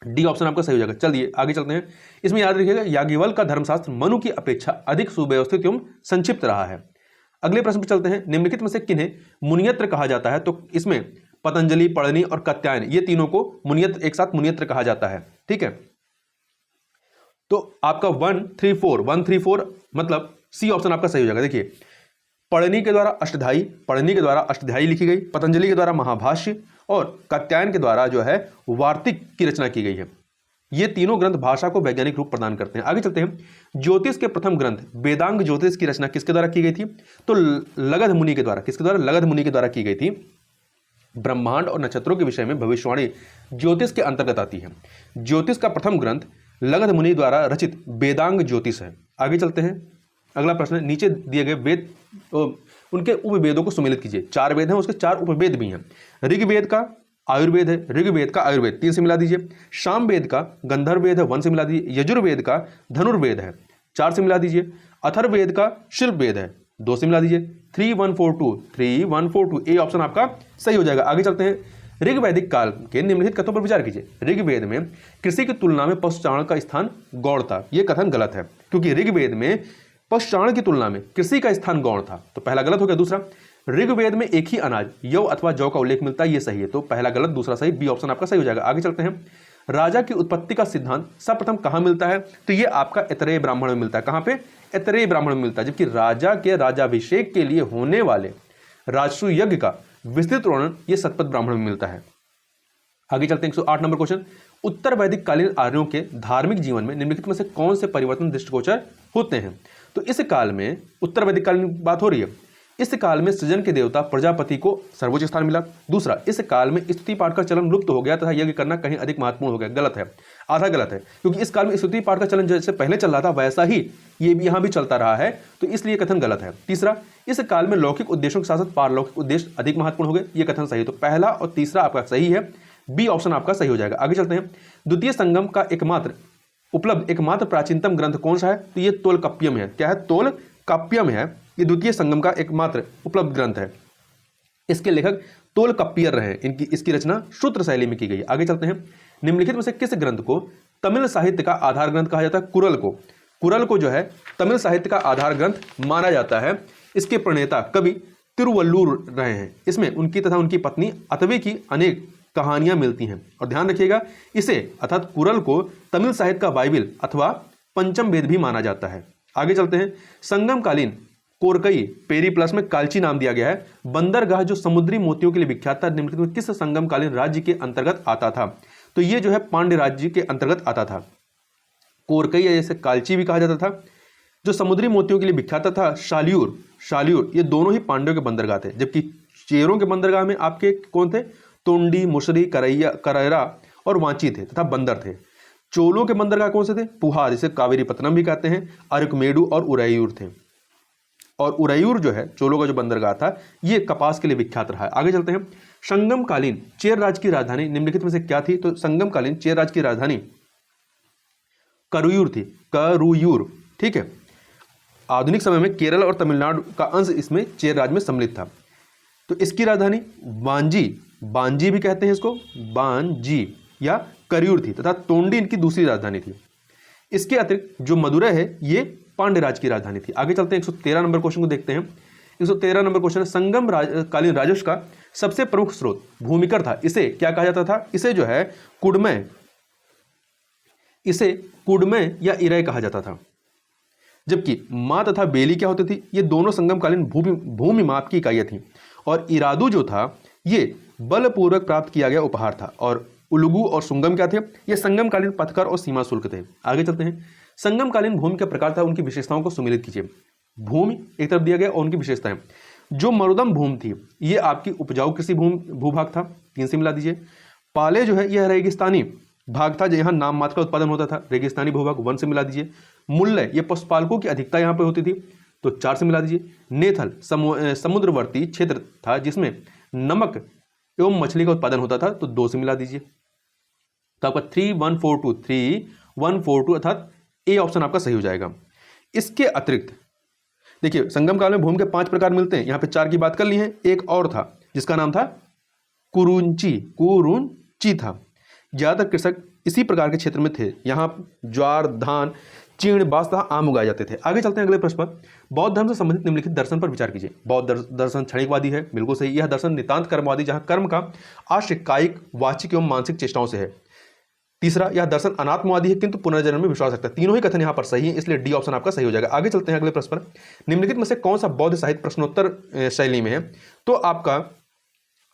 डी ऑप्शन आपका सही हो जाएगा। चलिए आगे चलते हैं। इसमें याद रखिएगा, याज्ञवल्क्य का धर्मशास्त्र मनु की अपेक्षा अधिक सुव्यवस्थित एवं संक्षिप्त रहा है। अगले प्रश्न पर चलते हैं। निम्नलिखित में से किन्हें मुनियत्र कहा जाता है? तो इसमें पतंजलि, पढ़नी और कात्यायन, ये तीनों को मुनियत्र, एक साथ मुनियत्र कहा जाता है। ठीक है, तो आपका 134 मतलब सी ऑप्शन आपका सही हो जाएगा। देखिए, पढ़नी के द्वारा अष्टध्यायी लिखी गई, पतंजलि के द्वारा महाभाष्य और कात्यायन के द्वारा जो है वार्तिक की रचना की गई है। ये तीनों ग्रंथ भाषा को वैज्ञानिक रूप प्रदान करते हैं। आगे चलते हैं। ज्योतिष के प्रथम ग्रंथ वेदांग ज्योतिष की रचना किसके द्वारा की गई थी? तो लगध मुनि के द्वारा। किसके द्वारा? लगध मुनि के द्वारा की गई थी। ब्रह्मांड और नक्षत्रों के विषय में भविष्यवाणी ज्योतिष के अंतर्गत आती है। ज्योतिष का प्रथम ग्रंथ लगध मुनि द्वारा रचित वेदांग ज्योतिष है। आगे चलते हैं। अगला प्रश्न, नीचे दिए गए वेद उनके उपवेदों को सुमेलित कीजिए। 4 वेद हैं, उसके 4 उपवेद भी हैं। ऋग्वेद का आयुर्वेद है, ऋग्वेद का आयुर्वेद 3 से मिला दीजिए। सामवेद का गंधर्व वेद है 1 से मिला दीजिए। यजुर्वेद का धनुर्वेद है 4 से मिला दीजिए। अथर्ववेद का शिल्प वेद है 2 से मिला दीजिए। 3142 ए ऑप्शन आपका सही हो जाएगा। आगे चलते हैं। ऋग्वैदिक काल के निम्नलिखित कथनों पर विचार कीजिए। ऋग्वेद में कृषि की तुलना में पशुचारण का स्थान गौण था। यह कथन गलत है, क्योंकि ऋग्वेद में पशुचारण की तुलना में कृषि का स्थान गौण था, तो पहला गलत हो गया। दूसरा, ऋग्वेद में एक ही अनाज यव अथवा जौ का उल्लेख मिलता है, यह सही है, तो पहला गलत दूसरा सही, बी ऑप्शन आपका सही हो जाएगा। आगे चलते हैं। राजा की उत्पत्ति का सिद्धांत सर्वप्रथम कहां मिलता है? तो यह आपका ऐतरेय ब्राह्मण में मिलता है। कहां पे? ऐतरेय ब्राह्मण में मिलता है। जबकि राजा के राजाभिषेक के लिए होने वाले राजसूय यज्ञ का विस्तृत वर्णन यह सतपथ ब्राह्मण में मिलता है। आगे चलते हैं। 108 नंबर क्वेश्चन, उत्तर वैदिक कालीन आर्यों के धार्मिक जीवन में निम्नलिखित में से कौन से परिवर्तन दृष्टिगोचर होते हैं? तो इस काल में, उत्तर वैदिक काल में बात हो रही है, इस काल में सृजन के देवता प्रजापति को सर्वोच्च स्थान मिला। दूसरा, इस काल में स्तुति पाठ का चलन लुप्त हो गया तथा यज्ञ करना कहीं अधिक महत्वपूर्ण हो गया। गलत है, आधा गलत है, क्योंकि इस काल में स्तुति पाठ का चलन जैसे पहले चल रहा था वैसा ही ये भी यहाँ भी चलता रहा है, तो इसलिए कथन गलत है। तीसरा, इस काल में लौकिक उद्देश्यों के साथ साथ पारलौकिक उद्देश्य अधिक महत्वपूर्ण हो गए, ये कथन सही है, तो पहला और तीसरा आपका सही है, बी ऑप्शन आपका सही हो जाएगा। आगे चलते हैं। द्वितीय संगम का एकमात्र प्राचीनतम ग्रंथ कौन सा है? तो ये तोलकाप्पियम है। क्या है? तोलकाप्पियम है, ये द्वितीय संगम का एकमात्र उपलब्ध ग्रंथ है। इसके लेखक तोलकाप्पियर रहे, इसकी रचना सूत्र शैली में की गई। आगे चलते हैं। निम्नलिखित में से किस ग्रंथ को तमिल साहित्य का आधार ग्रंथ कहा जाता है? कुरल को जो है तमिल साहित्य का आधार ग्रंथ माना जाता है। इसके प्रणेता कवि तिरुवल्लुर रहे हैं। इसमें उनकी तथा उनकी पत्नी अतवे की अनेक कहानियां मिलती हैं। और ध्यान रखिएगा, इसे अर्थात कुरल को तमिल साहित्य का बाइबिल अथवा पंचम वेद भी माना जाता है। आगे चलते हैं। संगमकालीन कोरकई पेरीप्लस में कालची नाम दिया गया है। बंदरगाह जो समुद्री मोतियों के लिए विख्यात था, निम्नलिखित में किस संगमकालीन राज्य के अंतर्गत आता था? तो ये जो है पांड्य राज्य के अंतर्गत आता था। कोरकई जैसे कालची भी कहा जाता था। जो समुद्री मोतियों के लिए विख्यात था शालियूर, ये दोनों ही पांड्यों के बंदरगाह थे। जबकि चेरों के बंदरगाह में आपके कौन थे? तोंडी, मुसरी, करैरा और वांची थे तथा बंदर थे। चोलों के बंदरगाह कौन से थे? पुहार, जिसे कावेरी पत्तनम भी कहते हैं, अरकमेडु और उरैयूर थे। और उरैयूर जो है चोलों का जो बंदरगाह था ये कपास के लिए विख्यात रहा है। आगे चलते हैं। संगमकालीन चेर राज्य की राजधानी निम्नलिखित में से क्या थी? तो संगमकालीन चेर राज्य की राजधानी करुयूर थी, करुयूर। ठीक है। आधुनिक समय में केरल और तमिलनाडु का अंश इसमें चेर राज्य में सम्मिलित था। तो इसकी राजधानी बांजी, बांजी भी कहते हैं इसको, बांजी या करियूर थी, तथा तोंडी इनकी दूसरी राजधानी थी। इसके अतिरिक्त जो मदुरै है ये पांड्य राज की राजधानी थी। आगे चलते हैं 113 नंबर क्वेश्चन को देखते हैं। 113 नंबर क्वेश्चन है, संगम कालीन राजस्व का सबसे प्रमुख स्रोत भूमिकर था, इसे क्या कहा जाता था? इसे जो है कुडमय, इसे कुडमय या इरय कहा जाता था। जबकि माँ तथा बेली क्या होती थी? ये दोनों संगमकालीन भूमि माप की इकाइयां थी। और इरादू जो था ये बलपूर्वक प्राप्त किया गया उपहार था। और उलुगु और सुंगम क्या थे? ये संगमकालीन पथकर और सीमा शुल्क थे। आगे चलते हैं। संगमकालीन भूमि का प्रकार था, उनकी विशेषताओं को सम्मिलित कीजिए। भूमि एक तरफ दिया गया और उनकी विशेषताएं। जो मरुदम भूमि थी ये आपकी उपजाऊ कृषि भूभाग था, 3 से मिला दीजिए। पाले जो है यह रेगिस्तानी भाग था, जहां नाम मात्र का उत्पादन होता था, रेगिस्तानी भूभाग, 1 से मिला दीजिए। मूल्य ये पशुपालकों की अधिकता यहाँ पे होती थी, तो 4 से मिला दीजिए। नेथल समुद्रवर्ती क्षेत्र था जिसमें नमक एवं मछली का उत्पादन होता था, तो 2 से मिला दीजिए। तो आपका 3142 अर्थात ए ऑप्शन आपका सही हो जाएगा। इसके अतिरिक्त देखिए संगम काल में भूमि के 5 प्रकार मिलते हैं, यहाँ पे 4 की बात कर ली है। एक और था जिसका नाम था कुरुंची था। ज्यादातर कृषक इसी प्रकार के क्षेत्र में थे। यहाँ ज्वार, धान, चीड़, बांस तथा आम उगाए जाते थे। आगे चलते हैं अगले प्रश्न पर। बौद्ध धर्म से संबंधित निम्नलिखित दर्शन पर विचार कीजिए। बौद्ध दर्शन क्षणिकवादी है, बिल्कुल सही। यह दर्शन नितांत कर्मवादी, जहां कर्म का आश्रय कायिक, वाचिक एवं मानसिक चेष्टाओं से है। तीसरा, यह दर्शन अनात्मवादी है किंतु पुनर्जन्म में विश्वास रखता है। तीनों ही कथन यहाँ पर सही है, इसलिए डी ऑप्शन आपका सही हो जाएगा। आगे चलते हैं अगले प्रश्न पर। निम्नलिखित में से कौन सा बौद्ध साहित्य प्रश्नोत्तर शैली में है? तो आपका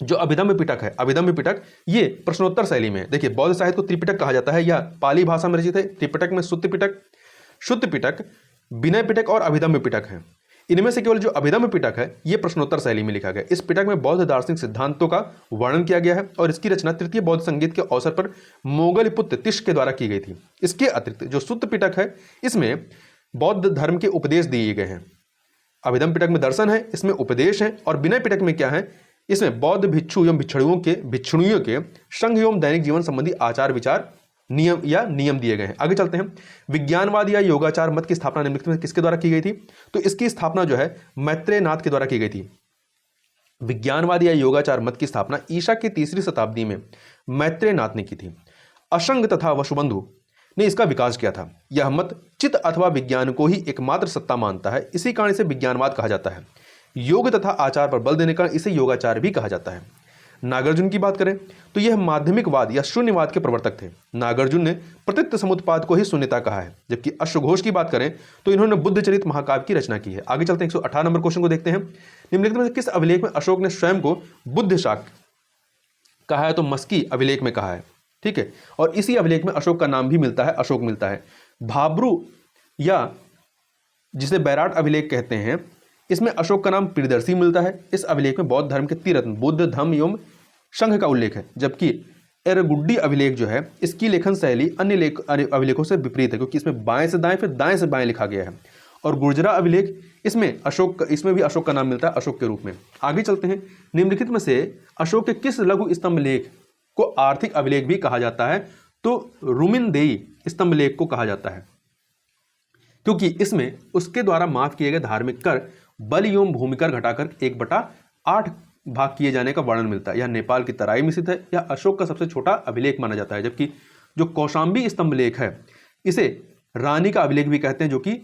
जो अभिधम्म पिटक है, अभिधम्म पिटक ये प्रश्नोत्तर शैली में है। देखिए बौद्ध साहित्य को त्रिपिटक कहा जाता है, यह पाली भाषा में रचित है। त्रिपिटक में सुत्त पिटक, शुद्ध पिटक, विनय पिटक और अभिधम्म पिटक है। इनमें से केवल जो अभिधम्म पिटक है ये प्रश्नोत्तर शैली में लिखा गया। इस पिटक में बौद्ध दार्शनिक सिद्धांतों का वर्णन किया गया है और इसकी रचना तृतीय बौद्ध संगीत के अवसर पर मोगलपुत्र तिष्क के द्वारा की गई थी। इसके अतिरिक्त जो सुत्त पिटक है इसमें बौद्ध धर्म के उपदेश दिए गए हैं। अभिधम्म पिटक में दर्शन है, इसमें उपदेश है। और विनय पिटक में क्या है? इसमें बौद्ध भिक्षु एवं भिक्षुणियों के संघ एवं दैनिक जीवन संबंधी आचार विचार नियम दिए गए हैं। आगे चलते हैं। विज्ञानवाद या योगाचार मत की स्थापना निम्नलिखित में किसके द्वारा की गई थी? तो इसकी स्थापना जो है मैत्रेय नाथ के द्वारा की गई थी। विज्ञानवाद या योगाचार मत की स्थापना ईसा की 3री शताब्दी में मैत्रेय नाथ ने की थी। अशंग तथा वसुबंधु ने इसका विकास किया था। यह मत चित्त अथवा विज्ञान को ही एकमात्र सत्ता मानता है, इसी कारण इसे विज्ञानवाद कहा जाता है। योग तथा आचार पर बल देने का इसे योगाचार भी कहा जाता है। नागार्जुन की बात करें तो यह माध्यमिकवाद या शून्यवाद के प्रवर्तक थे। नागार्जुन ने प्रतीत समुत्पाद को ही शून्यता कहा है। जबकि अश्वघोष की बात करें तो इन्होंने बुद्ध चरित महाकाव्य की रचना की है। आगे चलते हैं 118 नंबर क्वेश्चन को देखते हैं। निम्नलिखित में किस अभिलेख में अशोक ने स्वयं को बुद्ध शाक कहा है? तो मस्की अभिलेख में कहा है। ठीक है। और इसी अभिलेख में अशोक का नाम भी मिलता है, अशोक मिलता है। भाब्रू या जिसे बैराट अभिलेख कहते हैं इसमें अशोक का नाम प्रियदर्शी मिलता है। इस अभिलेख में बौद्ध धर्म के तीरत्न बुद्ध, धम्म एवं संघ का उल्लेख है। जबकि एरगुड्डी अभिलेख जो है इसकी लेखन शैली अन्य अभिलेखों से विपरीत है, क्योंकि इसमें बाएं से दाएं फिर दाएं से बाएं लिखा गया है। और गुर्जरा अभिलेख इसमें भी अशोक का नाम मिलता है, अशोक के रूप में। आगे चलते हैं। निम्नलिखित में से अशोक के किस लघु स्तंभ लेख को आर्थिक अभिलेख भी कहा जाता है? तो रुमिनदेई स्तंभ लेख को कहा जाता है, क्योंकि इसमें उसके द्वारा माफ किए गए धार्मिक कर, बल एवं भूमिकर घटाकर 1/8 भाग किए जाने का वर्णन मिलता है। यह नेपाल की तराई में स्थित है। यह अशोक का सबसे छोटा अभिलेख माना जाता है। जबकि जो कौशाम्बी स्तंभ लेख है इसे रानी का अभिलेख भी कहते हैं, जो कि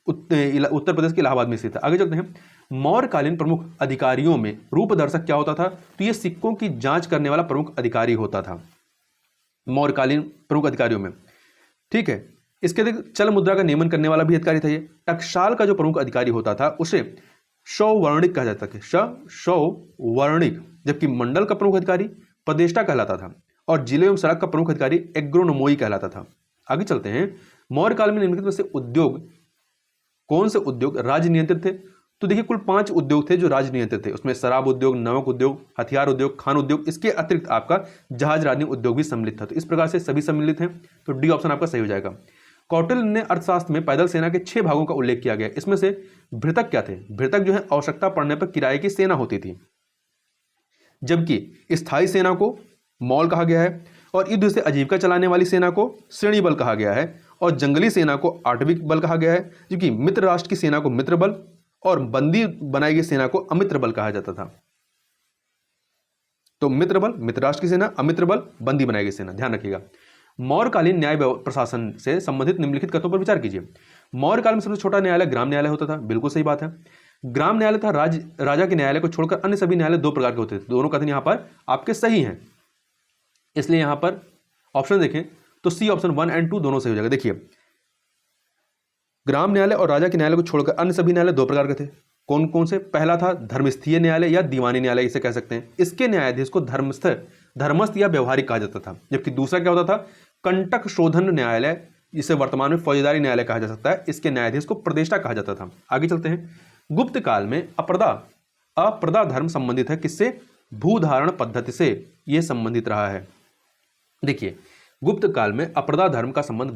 उत्तर प्रदेश के इलाहाबाद में स्थित है। आगे चलते हैं। मौर्यकालीन प्रमुख अधिकारियों में रूपदर्शक क्या होता था? तो यह सिक्कों की जांच करने वाला प्रमुख अधिकारी होता था मौर्यकालीन प्रमुख अधिकारियों में। ठीक है। इसके अतिरिक्त चल मुद्रा का नियमन करने वाला भी अधिकारी था। ये टकसाल का जो प्रमुख अधिकारी होता था उसे शौवर्णिक कहा जाता था, शौवर्णिक। जबकि मंडल का प्रमुख अधिकारी पदेष्टा कहलाता था और जिले एवं सड़क का प्रमुख अधिकारी एग्रोनोमोई कहलाता था। आगे चलते हैं। मौर्य काल में निम्नलिखित में से उद्योग, कौन से उद्योग राज्य नियंत्रित थे? तो देखिए कुल 5 उद्योग थे जो राज्य नियंत्रित थे। उसमें शराब उद्योग, नमक उद्योग, हथियार उद्योग, खान उद्योग, इसके अतिरिक्त आपका जहाज रानी उद्योग भी सम्मिलित था। तो इस प्रकार से सभी सम्मिलित हैं, तो डी ऑप्शन आपका सही हो जाएगा। कौटिल्य ने अर्थशास्त्र में पैदल सेना के 6 भागों का उल्लेख किया गया। इसमें से भृतक क्या थे? भृतक जो है आवश्यकता पड़ने पर किराए की सेना होती थी, जबकि स्थायी सेना को मौल कहा गया है, और युद्ध से आजीविका चलाने वाली सेना को श्रेणी बल कहा गया है, और जंगली सेना को आटविक बल कहा गया है, जबकि मित्र राष्ट्र की सेना को मित्र बल और बंदी बनाई गई सेना को अमित्र बल कहा जाता था। तो मित्र बल मित्र राष्ट्र की सेना, अमित्र बल बंदी बनाई गई सेना, ध्यान रखिएगा। मौर्यकालीन न्याय प्रशासन से संबंधित निम्नलिखित कथनों पर विचार कीजिए। मौर्य काल में सबसे छोटा न्यायालय ग्राम न्यायालय होता था, बिल्कुल सही बात है। ग्राम न्यायालय था राजा के न्यायालय को छोड़कर अन्य सभी न्यायालय 2 प्रकार के होते थे। दोनों कथन यहाँ पर आपके सही हैं, इसलिए यहाँ पर ऑप्शन देखें तो सी ऑप्शन 1 और 2 दोनों सही हो जाएगा। देखिए, ग्राम न्यायालय और राजा के न्यायालय को छोड़कर अन्य सभी न्यायालय 2 प्रकार के थे। कौन कौन से? पहला था धर्मस्थीय न्यायालय या दीवानी न्यायालय इसे कह सकते हैं। इसके न्यायाधीश को धर्मस्थ या व्यवहारिक कहा जाता था। जबकि दूसरा क्या होता था? कंटक शोधन न्यायालय, जिसे वर्तमान में फौजदारी न्यायालय कहा जा सकता है। इसके न्यायाधीश को प्रदेष्टा कहा जाता था। आगे चलते हैं। गुप्त काल में अप्रदा धर्म संबंधित है किससे? भूधारण पद्धति से यह संबंधित रहा है। देखिए, गुप्त काल में अप्रदा धर्म का संबंध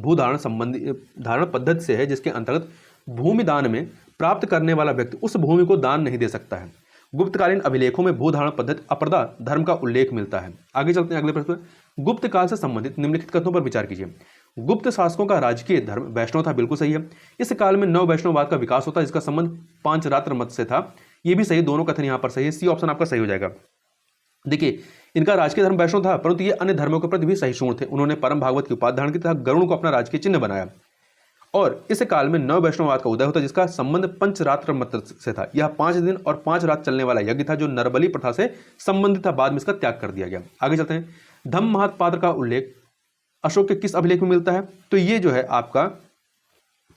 धारण पद्धति से है, जिसके अंतर्गत भूमि दान में प्राप्त करने वाला व्यक्ति उस भूमि को दान नहीं दे सकता है। गुप्तकालीन अभिलेखों में भूधारण पद्धति अप्रदा धर्म का उल्लेख मिलता है। आगे चलते हैं अगले प्रश्न पर। गुप्त काल से संबंधित निम्नलिखित कथनों पर विचार कीजिए। गुप्त शासकों का राजकीय धर्म वैष्णव था, बिल्कुल सही है। इस काल में नव वैष्णववाद का विकास होता है, जिसका संबंध पांचरात्र मत से था, यह भी सही। दोनों कथन यहाँ पर सही है, सी ऑप्शन आपका सही हो जाएगा। देखिए, इनका राजकीय धर्म वैष्णव था, परंतु ये अन्य धर्मों के प्रति भी सहिष्णु थे। उन्होंने परम भागवत की उपाधि धारण की तथा गरुड़ को अपना राजकीय चिन्ह बनाया। और इस काल में नव वैष्णववाद का उदय होता, जिसका संबंध पंचरात्र मत से था। यह 5 दिन और 5 रात चलने वाला यज्ञ था, जो नरबली प्रथा से संबंधित था। बाद में इसका त्याग कर दिया गया। आगे चलते हैं। धम्म महत्पात्र का उल्लेख अशोक के किस अभिलेख में मिलता है? तो ये जो है आपका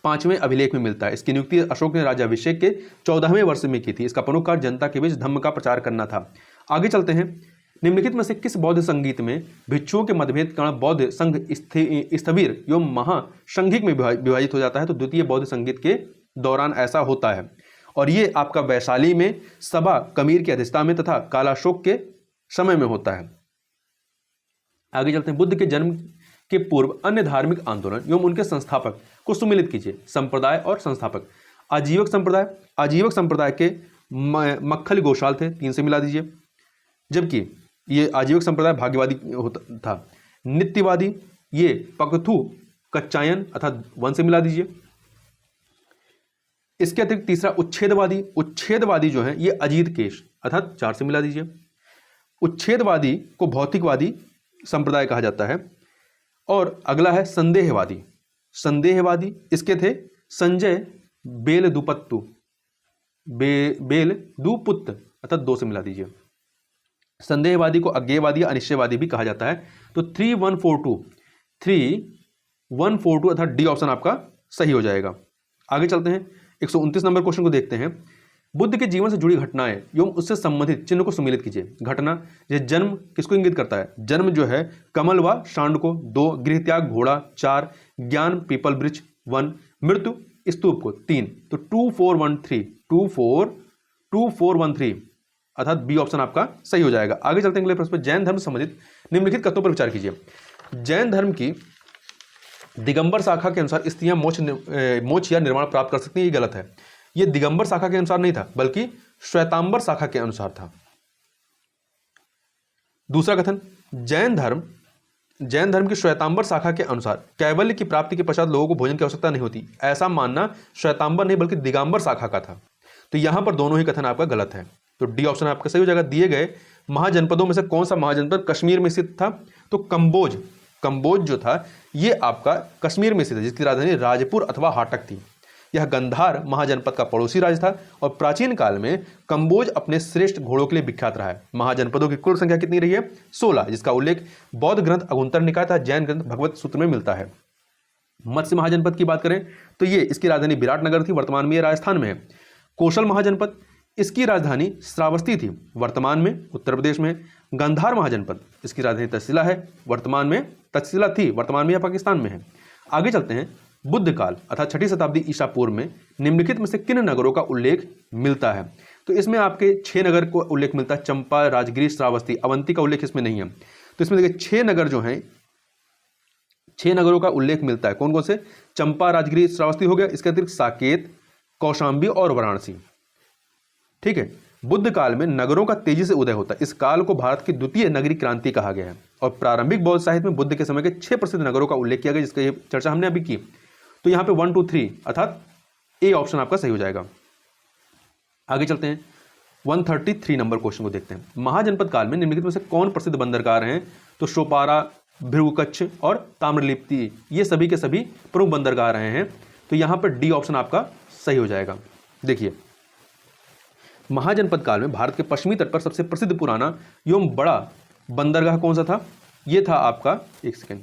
5वें अभिलेख में मिलता है। इसकी नियुक्ति अशोक ने राज्याभिषेक के 14वें वर्ष में की थी। इसका प्रमुख कार्य जनता के बीच धम्म का प्रचार करना था। आगे चलते हैं। निम्नलिखित में से किस बौद्ध संगीत में भिक्षुओं के मतभेद कारण बौद्ध संघ स्थविर एवं महासंघिक में विभाजित हो जाता है? तो द्वितीय बौद्ध संगीत के दौरान ऐसा होता है, और ये आपका वैशाली में सभा कमीर की अध्यक्षता में तथा कालाशोक के समय में होता है। आगे चलते हैं। बुद्ध के जन्म के पूर्व अन्य धार्मिक आंदोलन एवं उनके संस्थापक को सुमिलित कीजिए। संप्रदाय और संस्थापक। आजीवक संप्रदाय के मक्खली गोशाल थे, 3 से मिला दीजिए। जबकि ये आजीवक संप्रदाय भाग्यवादी होता था। नित्यवादी ये पकथु कच्चायन अर्थात 1 से मिला दीजिए। इसके अतिरिक्त तीसरा उच्छेदवादी जो है ये अजीत केश अर्थात 4 से मिला दीजिए। उच्छेदवादी को भौतिकवादी संप्रदाय कहा जाता है। और अगला है संदेहवादी इसके थे संजय बेलदुपुत्त अर्थात 2 से मिला दीजिए। संदेहवादी को अज्ञेयवादी या अनिश्चयवादी भी कहा जाता है। तो 3142 अर्थात डी ऑप्शन आपका सही हो जाएगा। आगे चलते हैं। 129 नंबर क्वेश्चन को देखते हैं। बुद्ध के जीवन से जुड़ी घटनाएं एवं उससे संबंधित चिन्ह को सम्मिलित कीजिए। घटना जैसे जन्म किसको इंगित करता है? जन्म जो है कमल व शांड को। 2 गृहत्याग घोड़ा। 4 ज्ञान पीपल वृक्ष। 1 मृत्यु स्तूप को। 3 तो 2413 अर्थात बी ऑप्शन आपका सही हो जाएगा। आगे चलते हैं अगले प्रश्न पर। जैन धर्म से संबंधित निम्नलिखित कथनों पर विचार कीजिए। जैन धर्म की दिगंबर शाखा के अनुसार स्त्रियां मोक्ष या निर्वाण प्राप्त कर सकती हैं, ये गलत है। ये दिगंबर शाखा के अनुसार नहीं था, बल्कि श्वेतांबर शाखा के अनुसार था। दूसरा कथन, जैन धर्म की श्वेतांबर शाखा के अनुसार कैवल्य की प्राप्ति के पश्चात लोगों को भोजन की आवश्यकता नहीं होती। ऐसा मानना श्वेतांबर नहीं बल्कि दिगंबर शाखा का था। तो यहां पर दोनों ही कथन आपका गलत है। तो डी ऑप्शन आपका सही हो जाएगा। दिए गए महाजनपदों में से कौन सा महाजनपद कश्मीर में स्थित था? तो कंबोज जो था ये आपका कश्मीर में स्थित है, जिसकी राजधानी राजपुर अथवा हाटक थी। यह गंधार महाजनपद का पड़ोसी राज्य था और प्राचीन काल में कंबोज अपने श्रेष्ठ घोड़ों के लिए विख्यात रहा है। महाजनपदों की कुल संख्या कितनी रही है? 16, जिसका उल्लेख बौद्ध ग्रंथ अगुंतर निकाय तथा जैन ग्रंथ भगवत सूत्र में मिलता है। मत्स्य महाजनपद की बात करें तो ये इसकी राजधानी विराटनगर थी, वर्तमान में ये राजस्थान में है। कौशल महाजनपद इसकी राजधानी श्रावस्ती थी, वर्तमान में उत्तर प्रदेश में। गंधार महाजनपद इसकी राजधानी तक्षशिला है, वर्तमान में तक्षशिला थी, वर्तमान में यह पाकिस्तान में है। आगे चलते हैं। बुद्ध काल अर्थात 6ठी शताब्दी ईसा पूर्व में निम्नलिखित में से किन नगरों का उल्लेख मिलता है? तो इसमें आपके 6 नगर को उल्लेख मिलता है। चंपा, राजगिरी, श्रावस्ती, अवंती का उल्लेख इसमें नहीं है। तो इसमें देखिए 6 नगर जो हैं 6 नगरों का उल्लेख मिलता है। कौन कौन से? चंपा, राजगिरी, श्रावस्ती हो गया, इसके अतिरिक्त साकेत, कौशांबी और वाराणसी। ठीक है। बुद्ध काल में नगरों का तेजी से उदय होता है। इस काल को भारत की द्वितीय नगरी क्रांति कहा गया है। और प्रारंभिक बौद्ध साहित्य में बुद्ध के समय के 6 प्रसिद्ध नगरों का उल्लेख किया गया, जिसका ये चर्चा हमने अभी की। तो यहाँ पे 1 2 3 अर्थात ए ऑप्शन आपका सही हो जाएगा। आगे चलते हैं, 133 नंबर क्वेश्चन को देखते हैं। महाजनपद काल में निम्नलिखित में से कौन प्रसिद्ध बंदरगाह रहे हैं? तो शोपारा, भृगुकच्छ और ताम्रलिप्ति, ये सभी के सभी प्रमुख बंदरगाह रहे हैं। तो यहाँ पर डी ऑप्शन आपका सही हो जाएगा। देखिए, महाजनपद काल में भारत के पश्चिमी तट पर सबसे प्रसिद्ध पुराना एवं बड़ा बंदरगाह कौन सा था? ये था आपका, एक सेकेंड,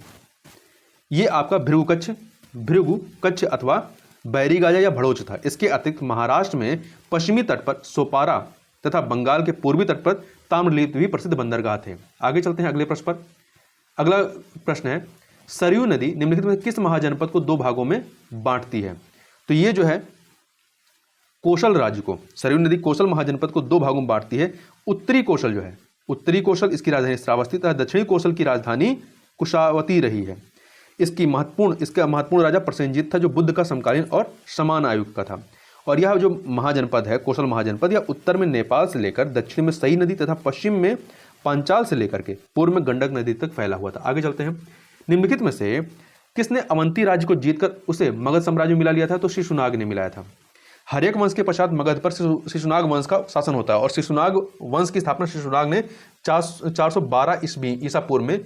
ये आपका भृगुकच्छ अथवा बैरीगाजा या भड़ोच था। इसके अतिरिक्त महाराष्ट्र में पश्चिमी तट पर सोपारा तथा बंगाल के पूर्वी तट पर ताम्रलिप्त भी प्रसिद्ध बंदरगाह थे। आगे चलते हैं अगले प्रश्न पर। अगला प्रश्न है, सरयू नदी निम्नलिखित में किस महाजनपद को 2 भागों में बांटती है? तो ये जो है कौशल राज्य को, सरयू नदी कौशल महाजनपद को 2 भागों में बांटती है। उत्तरी कौशल जो है, उत्तरी कौशल इसकी राजधानी श्रावस्ती तथा दक्षिणी कौशल की राजधानी कुशावती रही है। इसका महत्वपूर्ण राजा प्रसेनजीत था, जो बुद्ध का समकालीन और समान आयु का था। और यह जो महाजनपद है कौशल महाजनपद, यह उत्तर में नेपाल से लेकर दक्षिण में सई नदी तथा पश्चिम में पांचाल से लेकर के पूर्व में गंडक नदी तक फैला हुआ था। आगे चलते हैं, निम्नलिखित में से किसने अवंती राज्य को जीतकर उसे मगध साम्राज्य में मिला लिया था? तो शिशुनाग ने मिलाया था। हर्यक वंश के पश्चात मगध पर शिशुनाग वंश का शासन होता है और शिशुनाग वंश की स्थापना शिशुनाग ने 412 ईसा पूर्व में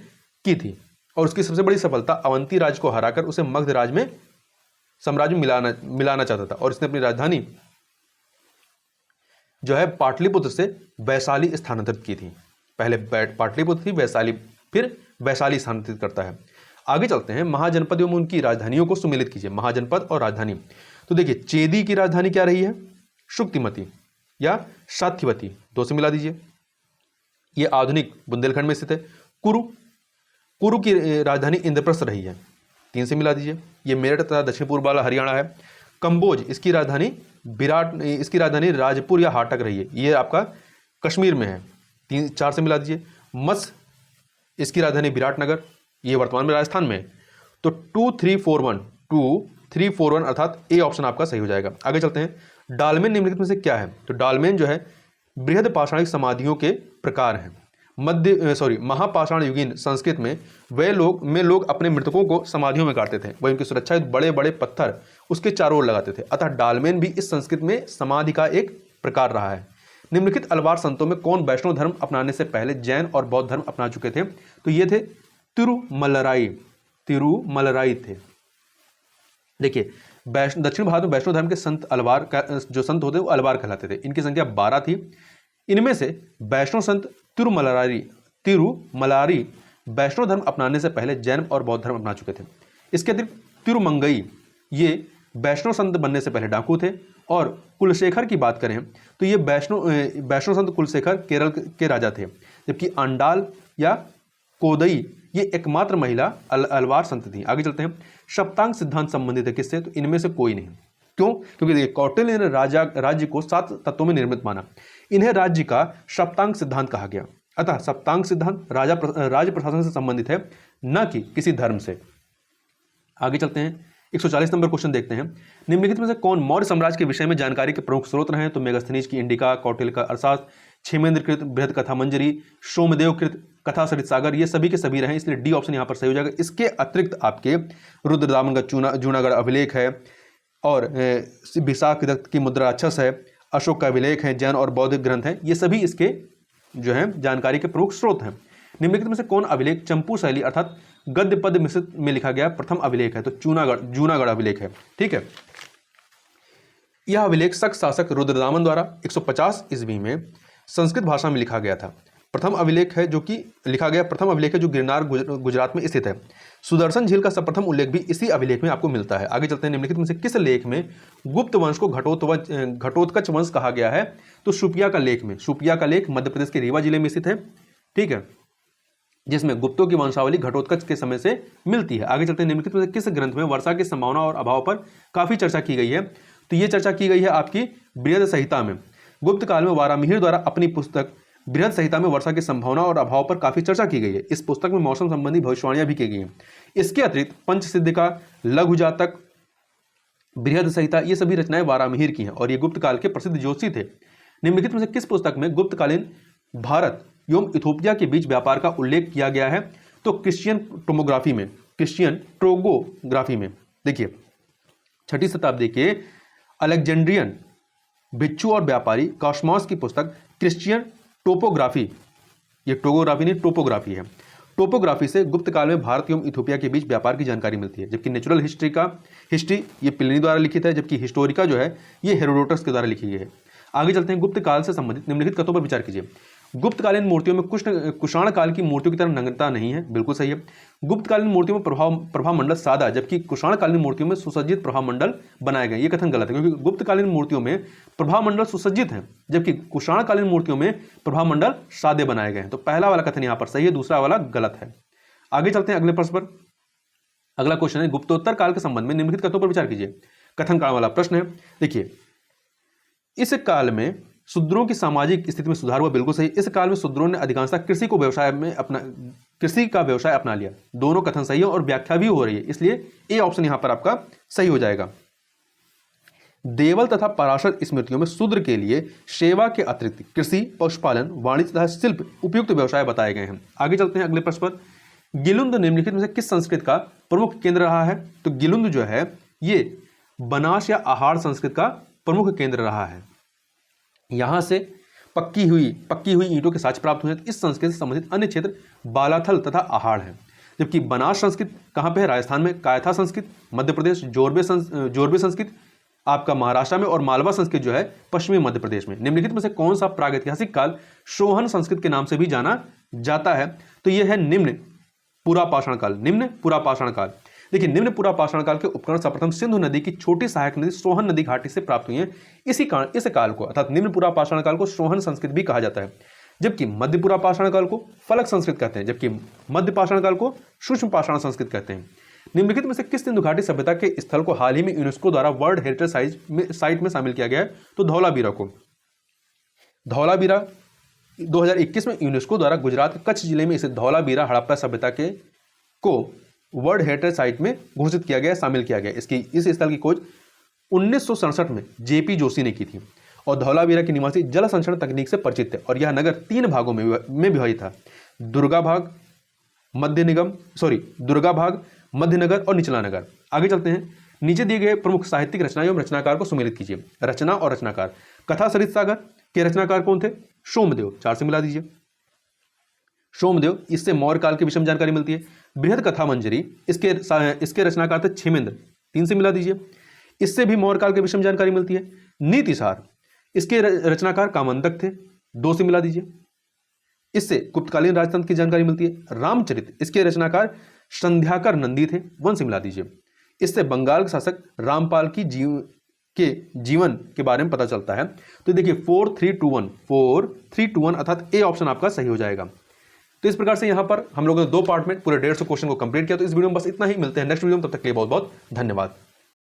की थी। और उसकी सबसे बड़ी सफलता अवंती राज्य को हराकर उसे मगध राज्य में साम्राज्य मिलाना चाहता था। और इसने अपनी राजधानी जो है पाटलिपुत्र से वैशाली स्थानांतरित की थी। पहले पाटलिपुत्र थी, वैशाली, फिर वैशाली स्थानांतरित करता है। आगे चलते हैं, महाजनपद एवं उनकी राजधानियों को सुमेलित कीजिए। महाजनपद और राजधानी, तो देखिए, चेदी की राजधानी क्या रही है? शुक्तिमती या सात्यवती, 2 से मिला दीजिए। यह आधुनिक बुंदेलखंड में स्थित है। कुरु की राजधानी इंद्रप्रस्थ रही है, 3 से मिला दीजिए। ये मेरठ तथा दक्षिण पूर्व वाला हरियाणा है। कंबोज इसकी राजधानी राजपुर या हाटक रही है, ये आपका कश्मीर में है, 4 से मिला दीजिए। मत्स्य इसकी राजधानी विराटनगर, ये वर्तमान में राजस्थान में है। तो 2 3 4 1 अर्थात ए ऑप्शन आपका सही हो जाएगा। आगे चलते हैं, डालमेन निम्नलिखित में से क्या है? तो डालमेन जो है बृहद पाषाणिक समाधियों के प्रकार हैं। महापाषाण युगीन संस्कृत में लोग अपने मृतकों को समाधियों में गाड़ते थे, वही उनकी सुरक्षा बड़े बड़े पत्थर उसके चारों ओर लगाते थे। अतः डालमेन भी इस संस्कृत में समाधि का एक प्रकार रहा है। निम्नलिखित अलवार संतों में कौन वैष्णव धर्म अपनाने से पहले जैन और बौद्ध धर्म अपना चुके थे? तो ये थे तिरुमलराई थे। देखिए, दक्षिण भारत में वैष्णव धर्म के संत अलवार जो संत होते वो अलवार कहलाते थे। इनकी संख्या 12 थी। इनमें से वैष्णव संत तिरुमलारी वैष्णव धर्म अपनाने से पहले जैन और बौद्ध धर्म अपना चुके थे। इसके अतिरिक्त तिरुमंगई ये वैष्णव संत बनने से पहले डाकू थे। और कुलशेखर की बात करें तो ये वैष्णव संत कुलशेखर केरल के राजा थे। जबकि अंडाल या कोदई ये एकमात्र महिला अलवार संत थी। आगे चलते हैं, सप्तांग सिद्धांत संबंधित है किससे? तो इनमें से कोई नहीं। क्यों? क्योंकि देखिए, कौटिल्य ने राज्य को 7 तत्वों में निर्मित माना। इन्हें राज्य का सप्तांग सिद्धांत कहा गया। अतः सप्तांग सिद्धांत राज्य प्रशासन से संबंधित है, न कि किसी धर्म से। आगे चलते हैं, 140 नंबर क्वेश्चन देखते हैं। निम्नलिखित में से कौन मौर्य साम्राज्य के विषय में जानकारी के प्रमुख स्रोत रहे हैं? तो मेगास्थनीज की इंडिका, कौटिल्य का अर्थशास्त्र, क्षेमेंद्रकृत बृहद कथा मंजरी, सोमदेवकृत कथा सरित सागर, ये सभी के सभी रहे, इसलिए डी ऑप्शन यहाँ पर सही हो जाएगा। इसके अतिरिक्त आपके रुद्रदामन का जूनागढ़ अभिलेख है और विशाख दत्त की मुद्रा राक्षस है, अशोक का अभिलेख है, जैन और बौद्ध ग्रंथ हैं, ये सभी इसके जो है जानकारी के प्रमुख स्रोत हैं। निम्नलिखित में से कौन अभिलेख चंपू शैली अर्थात गद्य पद्य मिश्रित में लिखा गया प्रथम अभिलेख है? तो जूनागढ़ अभिलेख है। ठीक है, यह अभिलेख शक शासक रुद्रदामन द्वारा 150 ईस्वी में संस्कृत भाषा में लिखा गया था। प्रथम अभिलेख है जो गिरनार गुजरात में स्थित है। सुदर्शन झील का सर्वप्रथम उल्लेख भी इसी अभिलेख में आपको मिलता है। आगे चलते हैं, निम्नलिखित में से किस लेख में गुप्त वंश को घटोत्कच वंश कहा गया है? तो सुपिया का लेख में। सुपिया का लेख मध्य प्रदेश के रीवा जिले में स्थित है। ठीक है, जिसमें गुप्तों की वंशावली घटोत्कच के समय से मिलती है। आगे चलते हैं, निम्नलिखित में से किस ग्रंथ में वर्षा की संभावना और अभाव पर काफी चर्चा की गई है? तो ये चर्चा की गई है आपकी बृहद संहिता में। गुप्त काल में वारामिहिर द्वारा अपनी पुस्तक बृहद संहिता में वर्षा की संभावना और अभाव पर काफी चर्चा की गई है। इस पुस्तक में मौसम संबंधी भविष्यवाणियां भी की गई हैं। इसके अतिरिक्त पंचसिद्धिका, लघु जातक, बृहद संहिता, ये सभी रचनाएं वारामिहिर की हैं और ये गुप्त काल के प्रसिद्ध ज्योतिषी थे। निम्नलिखित में से किस पुस्तक में गुप्तकालीन भारत एवं इथोपिया के बीच व्यापार का उल्लेख किया गया है? तो क्रिश्चियन ट्रोगोग्राफी में। देखिए 6वीं शताब्दी के अलेक्जेंड्रियन भिक्षु और व्यापारी कॉस्मॉस की पुस्तक क्रिश्चियन टोपोग्राफी, ये टोपोग्राफी नहीं टोपोग्राफी है। टोपोग्राफी से गुप्त काल में भारत एवं इथोपिया के बीच व्यापार की जानकारी मिलती है। जबकि नेचुरल हिस्ट्री ये प्लिनी द्वारा लिखित है, जबकि हिस्टोरिका जो है ये हेरोडोटस के द्वारा लिखी गई है। आगे चलते हैं। गुप्त काल से संबंधित निम्नलिखित कथनों पर विचार कीजिए। गुप्तकालीन मूर्तियों में कुषाण काल की मूर्तियों की तरह नग्नता नहीं है, बिल्कुल सही है। गुप्तकालीन मूर्तियों में प्रभाव मंडल सादा, जबकि कुषाण कालीन मूर्तियों में सुसज्जित प्रभाव मंडल बनाए गए। ये कथन गलत है, क्योंकि गुप्तकालीन मूर्तियों में प्रभाव मंडल सुसज्जित हैं, जबकि कुषाण कालीन मूर्तियों में प्रभाव मंडल सादे बनाए गए हैं। तो पहला वाला कथन यहाँ पर सही है, दूसरा वाला गलत है। आगे चलते हैं अगले प्रश्न पर। अगला क्वेश्चन है, गुप्तोत्तर काल के संबंध में निम्नलिखित कथनों पर विचार कीजिए। कथन काल वाला प्रश्न है। देखिए, इस काल में शूद्रों की सामाजिक स्थिति में सुधार हुआ, बिल्कुल सही। इस काल में शूद्रों ने अधिकांशतः कृषि का व्यवसाय अपना लिया। दोनों कथन सही है और व्याख्या भी हो रही है, इसलिए ए ऑप्शन यहां पर आपका सही हो जाएगा। देवल तथा पराशर स्मृतियों में शूद्र के लिए सेवा के अतिरिक्त कृषि, पशुपालन, वाणिज्य तथा शिल्प उपयुक्त व्यवसाय बताए गए हैं। आगे चलते हैं अगले प्रश्न पर। गिलुंद निम्नलिखित में से किस संस्कृति का प्रमुख केंद्र रहा है? तो गिलुंद जो है ये बनास या आहार संस्कृति का प्रमुख केंद्र रहा है। यहां से पक्की हुई ईंटों के साक्ष्य प्राप्त हुए हैं। इस संस्कृति से संबंधित अन्य क्षेत्र बालाथल तथा आहाड़ है। जबकि बनास संस्कृति कहां पे है? राजस्थान में। कायथा संस्कृति मध्य प्रदेश, जोरबे संस्कृति आपका महाराष्ट्र में, और मालवा संस्कृति जो है पश्चिमी मध्य प्रदेश में। निम्नलिखित में से कौन सा प्रागैतिहासिक काल सोहन संस्कृति के नाम से भी जाना जाता है? तो यह है निम्न पुरापाषाण काल। देखिए, निम्न पुरापाषाण काल के उपकरण सर्वप्रथम सिंधु नदी की छोटी सहायक नदी सोहन नदी घाटी से प्राप्त हुई हैं। इस काल को अर्थात निम्न पुरापाषाण काल को सोहन संस्कृत भी कहा जाता है, जबकि मध्य पुरापाषाण काल को फलक संस्कृत कहते हैं, जबकि मध्य पाषाण काल को सूक्ष्म पाषाण संस्कृत कहते हैं। निम्नलिखित में से किस सिंधु घाटी सभ्यता के स्थल को हाल ही में यूनेस्को द्वारा वर्ल्ड हेरिटेज साइट में शामिल किया गया है? तो धौलावीरा को। धौलावीरा 2021 में यूनेस्को द्वारा गुजरात के कच्छ जिले में इसे धौलावीरा हड़प्पा सभ्यता को वर्ल्ड हेरिटेज साइट में घोषित किया गया, शामिल किया गया। इस स्थल की खोज 1967 में जेपी जोशी ने की थी और धौलावीरा के निवासी जल संचरण तकनीक से परिचित थे। और यह नगर 3 भागों में विभाजित था: दुर्गा भाग, मध्य नगर और निचला नगर। आगे चलते हैं। नीचे दिए गए प्रमुख साहित्यिक रचना एवं रचनाकार को सुमेलित कीजिए। रचना और रचनाकार। कथा सरित सागर के रचनाकार कौन थे? सोमदेव, 4 से मिला दीजिए। सोमदेव, इससे मौर्य काल की विषम जानकारी मिलती है। बृहद कथा मंजरी, इसके रचनाकार थे क्षेमेंद्र, 3 से मिला दीजिए। इससे भी मौर्य काल की विषम जानकारी मिलती है। नीतिसार, इसके रचनाकार कामंदक थे, 2 से मिला दीजिए। इससे गुप्तकालीन राजतंत्र की जानकारी मिलती है। रामचरित, इसके रचनाकार संध्याकर नंदी थे, 1 से मिला दीजिए। इससे बंगाल के शासक रामपाल की जीवन के बारे में पता चलता है। तो देखिए 4321 अर्थात ए ऑप्शन आपका सही हो जाएगा। तो इस प्रकार से यहां पर हम लोगों ने 2 पार्ट में पूरे 150 क्वेश्चन को कंप्लीट किया। तो इस वीडियो में बस इतना ही। मिलते हैं नेक्स्ट वीडियो में, तब तक के लिए बहुत बहुत धन्यवाद।